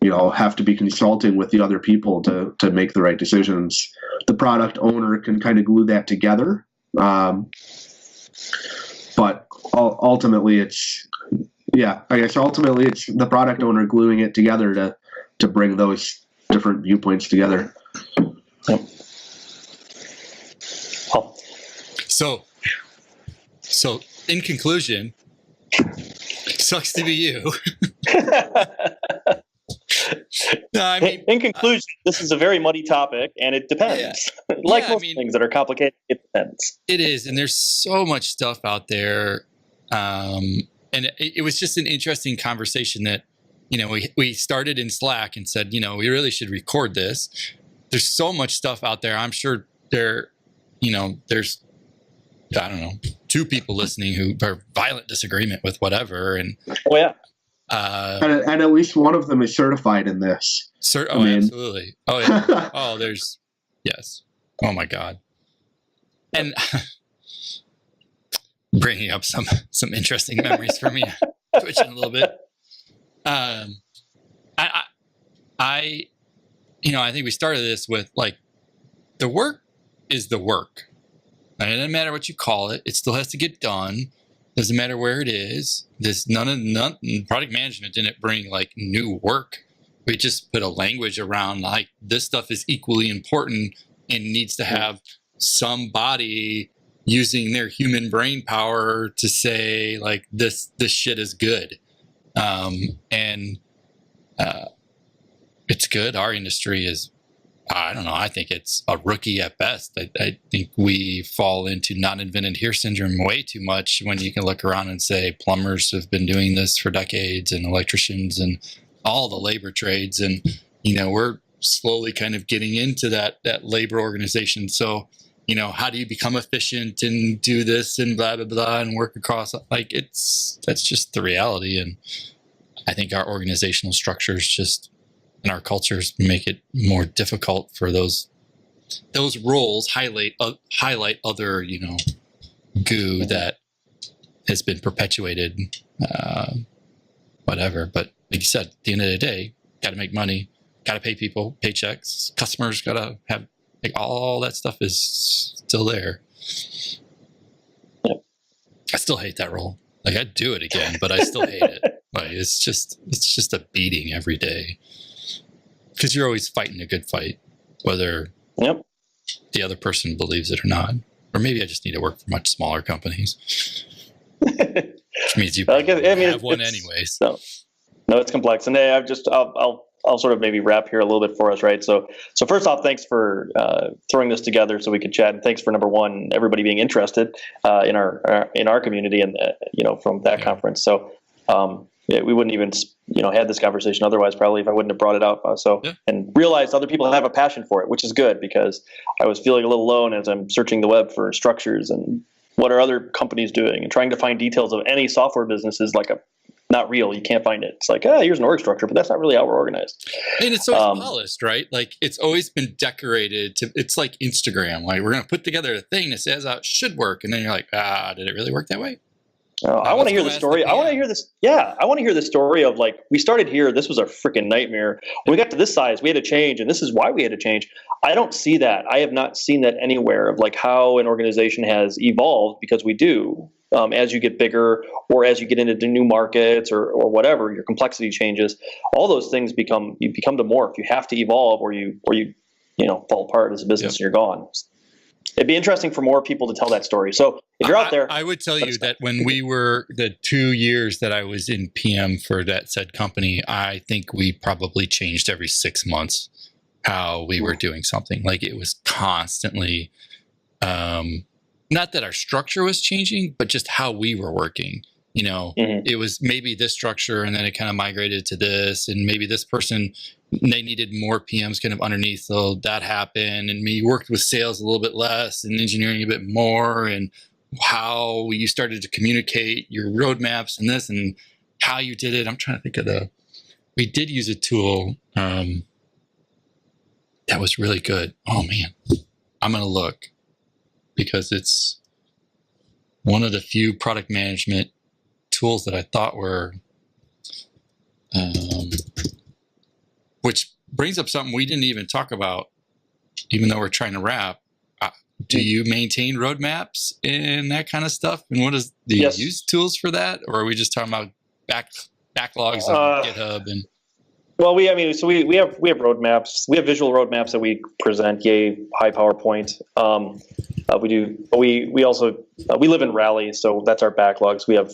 Have to be consulting with the other people to make the right decisions. The product owner can kind of glue that together. But ultimately it's the product owner gluing it together to bring those different viewpoints together. So in conclusion, sucks to be you. No, I mean, in conclusion, this is a very muddy topic, and it depends. Most things that are complicated, it depends. It is, and there's so much stuff out there. And it was just an interesting conversation that, we started in Slack and said, we really should record this. There's so much stuff out there. I'm sure there's, I don't know, 2 people listening who are violent disagreement with whatever. And and at least one of them is certified in this. Absolutely. Oh, yeah. Yes. Oh, my God. And bringing up some interesting memories for me, twitching a little bit. I I think we started this with like, the work is the work. And it doesn't matter what you call it. It still has to get done. Doesn't matter where it is. None product management didn't bring like new work. We just put a language around like, this stuff is equally important and needs to have somebody using their human brain power to say like, this shit is good. It's good. Our industry is, I don't know, I think it's a rookie at best. I think we fall into not invented here syndrome way too much when you can look around and say plumbers have been doing this for decades and electricians and all the labor trades. And, we're slowly kind of getting into that labor organization. So, how do you become efficient and do this and blah, blah, blah, and work across, like that's just the reality. And I think our organizational structures and our cultures make it more difficult for those roles highlight other, goo that has been perpetuated, whatever. But like you said, at the end of the day, got to make money, got to pay people, paychecks, customers got to have, like, all that stuff is still there. Yep. I still hate that role. Like, I'd do it again, but I still hate it. Like, it's just a beating every day. Because you're always fighting a good fight, whether the other person believes it or not. Or maybe I just need to work for much smaller companies. Which means you have one anyways. No, it's complex. And I'll sort of maybe wrap here a little bit for us, right? So first off, thanks for throwing this together so we could chat, and thanks for, number one, everybody being interested in our community and from that conference. So we wouldn't even had this conversation otherwise, probably, if I wouldn't have brought it up. And realized other people have a passion for it, which is good, because I was feeling a little alone as I'm searching the web for structures and what are other companies doing, and trying to find details of any software business is like not real. You can't find it. It's like, here's an org structure, but that's not really how we're organized. And it's always polished, right? Like, it's always been decorated it's like Instagram. Like, we're going to put together a thing that says how it should work. And then you're like, did it really work that way? I want to hear the story. I want to hear this. Yeah. I want to hear the story of, like, we started here. This was a freaking nightmare. When we got to this size, we had to change. And this is why we had to change. I don't see that. I have not seen that anywhere, of like how an organization has evolved, because we do. As you get bigger, or as you get into new markets, or whatever, your complexity changes. All those things become to morph. You have to evolve, or you fall apart as a business and you're gone. It'd be interesting for more people to tell that story. So if you're out there, I would tell you that when we were the 2 years that I was in PM for that said company, I think we probably changed every 6 months how we were doing something. Like, it was constantly, not that our structure was changing, but just how we were working. It was maybe this structure, and then it kind of migrated to this, and maybe this person, they needed more PMs kind of underneath, so that happened. And we worked with sales a little bit less and engineering a bit more, and how you started to communicate your roadmaps and this, and how you did it. I'm trying to think of we did use a tool that was really good. Oh man, I'm going to look, because it's one of the few product management tools that I thought were, which brings up something we didn't even talk about, even though we're trying to wrap. Do you maintain roadmaps and that kind of stuff? And do you use tools for that? Or are we just talking about backlogs on GitHub? And well, we have roadmaps. We have visual roadmaps that we present, high PowerPoint. We also live in Rally, so that's our backlogs. We have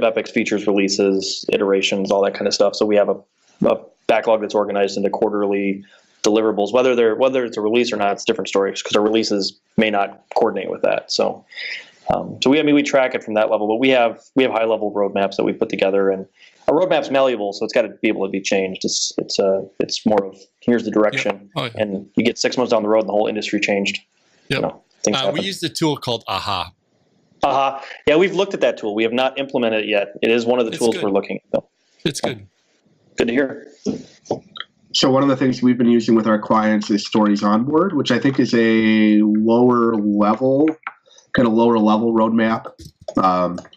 Epic's features, releases, iterations, all that kind of stuff. So we have a backlog that's organized into quarterly deliverables. Whether it's a release or not, it's different stories, because our releases may not coordinate with that. So we track it from that level, but we have high level roadmaps that we put together, and our roadmap's malleable, so it's got to be able to be changed. It's more of, here's the direction, and you get 6 months down the road and the whole industry changed. Yep. We used a tool called AHA. AHA. Yeah, we've looked at that tool. We have not implemented it yet. It is one of the tools we're looking at. It's good. Good to hear. So one of the things we've been using with our clients is Stories Onboard, which I think is a lower level roadmap,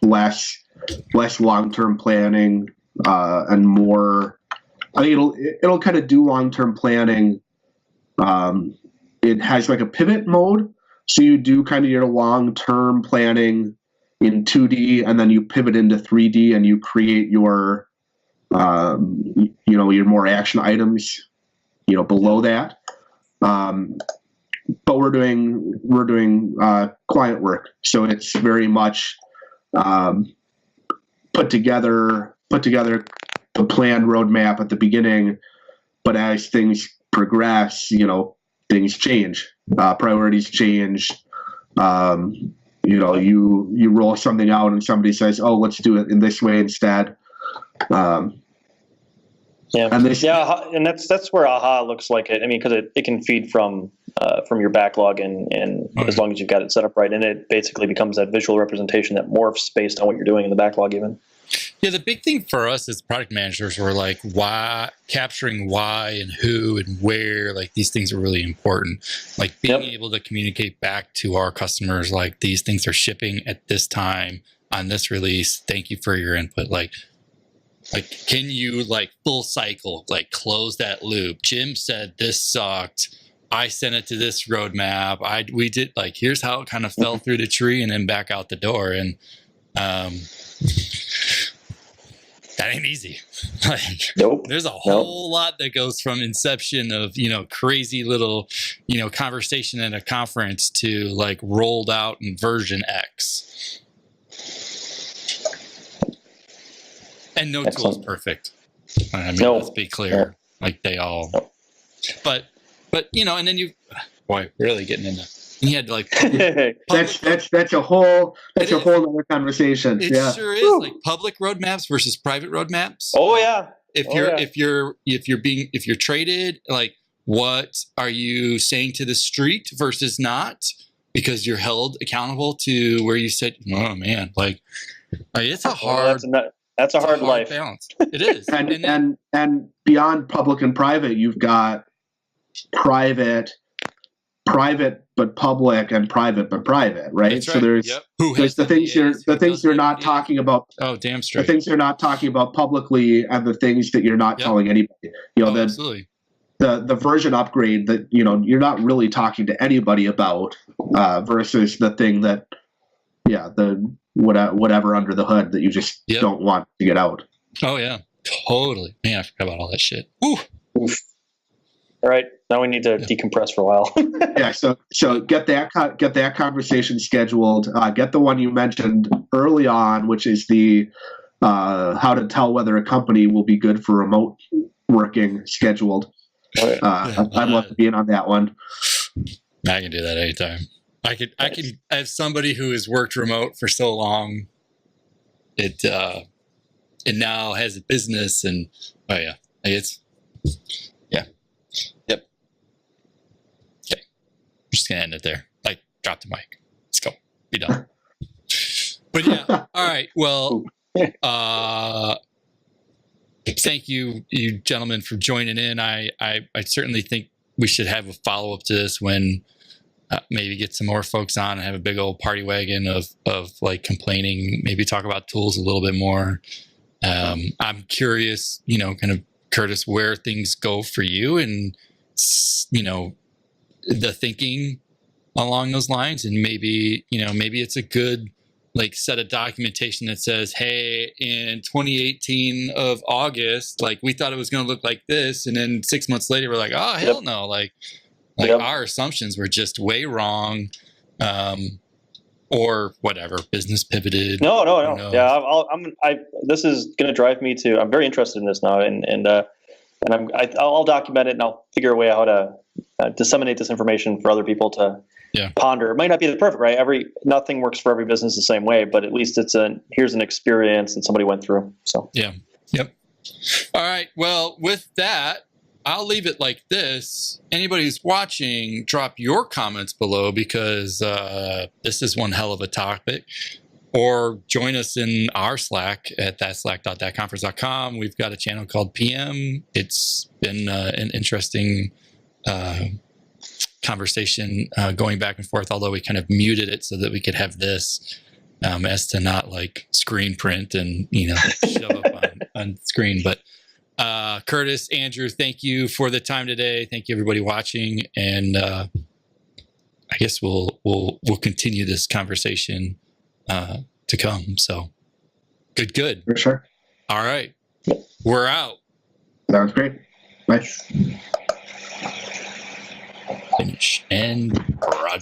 less long-term planning, and more I think it'll kind of do long-term planning. It has like a pivot mode, so you do kind of your long-term planning in 2D, and then you pivot into 3D, and you create your, your more action items, below that. But we're doing client work, so it's very much put together the planned roadmap at the beginning, but as things progress, things change, priorities change. You roll something out and somebody says, "Oh, let's do it in this way instead." And that's where AHA looks like it. I mean, because it can feed from your backlog, and as long as you've got it set up right, and it basically becomes that visual representation that morphs based on what you're doing in the backlog even. Yeah, the big thing for us as product managers were like capturing why and who and where, like these things are really important. Like being able to communicate back to our customers, like these things are shipping at this time on this release. Thank you for your input. Like can you full cycle, close that loop? Jim said this sucked. I sent it to this roadmap. We did here's how it kind of fell through the tree and then back out the door. And that ain't easy. There's a whole lot that goes from inception of, crazy little, conversation at a conference to rolled out in version X. And no tool is perfect. I mean, let's be clear. They all, but and then boy, really getting into. And he had that's a whole other conversation. It sure is. Public roadmaps versus private roadmaps. Oh yeah. If you're traded, what are you saying to the street versus not? Because you're held accountable to where you said, oh man, it's a hard. That's a hard life balance. It is. and beyond public and private, you've got private but public, and private but private, right? Right. So there's the things you're not talking about. Oh, damn straight. The things you're not talking about publicly, and the things that you're not telling anybody. Absolutely. The version upgrade that you're not really talking to anybody about, versus the thing that the whatever under the hood that you just don't want to get out. Oh yeah, totally. Man, I forgot about all that shit. Ooh. All right, now we need to decompress for a while. So get that conversation scheduled. Get the one you mentioned early on, which is the how to tell whether a company will be good for remote working scheduled. I'd love to be in on that one. I can do that anytime. I could as somebody who has worked remote for so long, it now has a business, and Yep. Okay. I'm just gonna end it there. Drop the mic. Let's go. Be done. But yeah. All right. Well, thank you gentlemen for joining in. I certainly think we should have a follow-up to this when maybe get some more folks on and have a big old party wagon of complaining, maybe talk about tools a little bit more. I'm curious, kind of Curtis, where things go for you, and the thinking along those lines, and maybe it's a good set of documentation that says, hey, in 2018 of August, we thought it was going to look like this, and then 6 months later we're like, oh hell no, our assumptions were just way wrong, or whatever, business pivoted. No. Yeah, this is going to drive me to. I'm very interested in this now, and I'll document it, and I'll figure a way how to disseminate this information for other people to ponder. It might not be the perfect, right? Nothing works for every business the same way, but at least here's an experience that somebody went through. So yeah, yep. All right. Well, with that, I'll leave it like this. Anybody who's watching, drop your comments below, because this is one hell of a topic. Or join us in our Slack at thatslack.thatconference.com. We've got a channel called PM. It's been an interesting conversation going back and forth, although we kind of muted it so that we could have this as to not screen print and shove up on screen. But Curtis, Andrew, thank you for the time today. Thank you, everybody watching, and I guess we'll continue this conversation to come. So, good. For sure. All right, we're out. That was great. Nice. Finish and broadcast.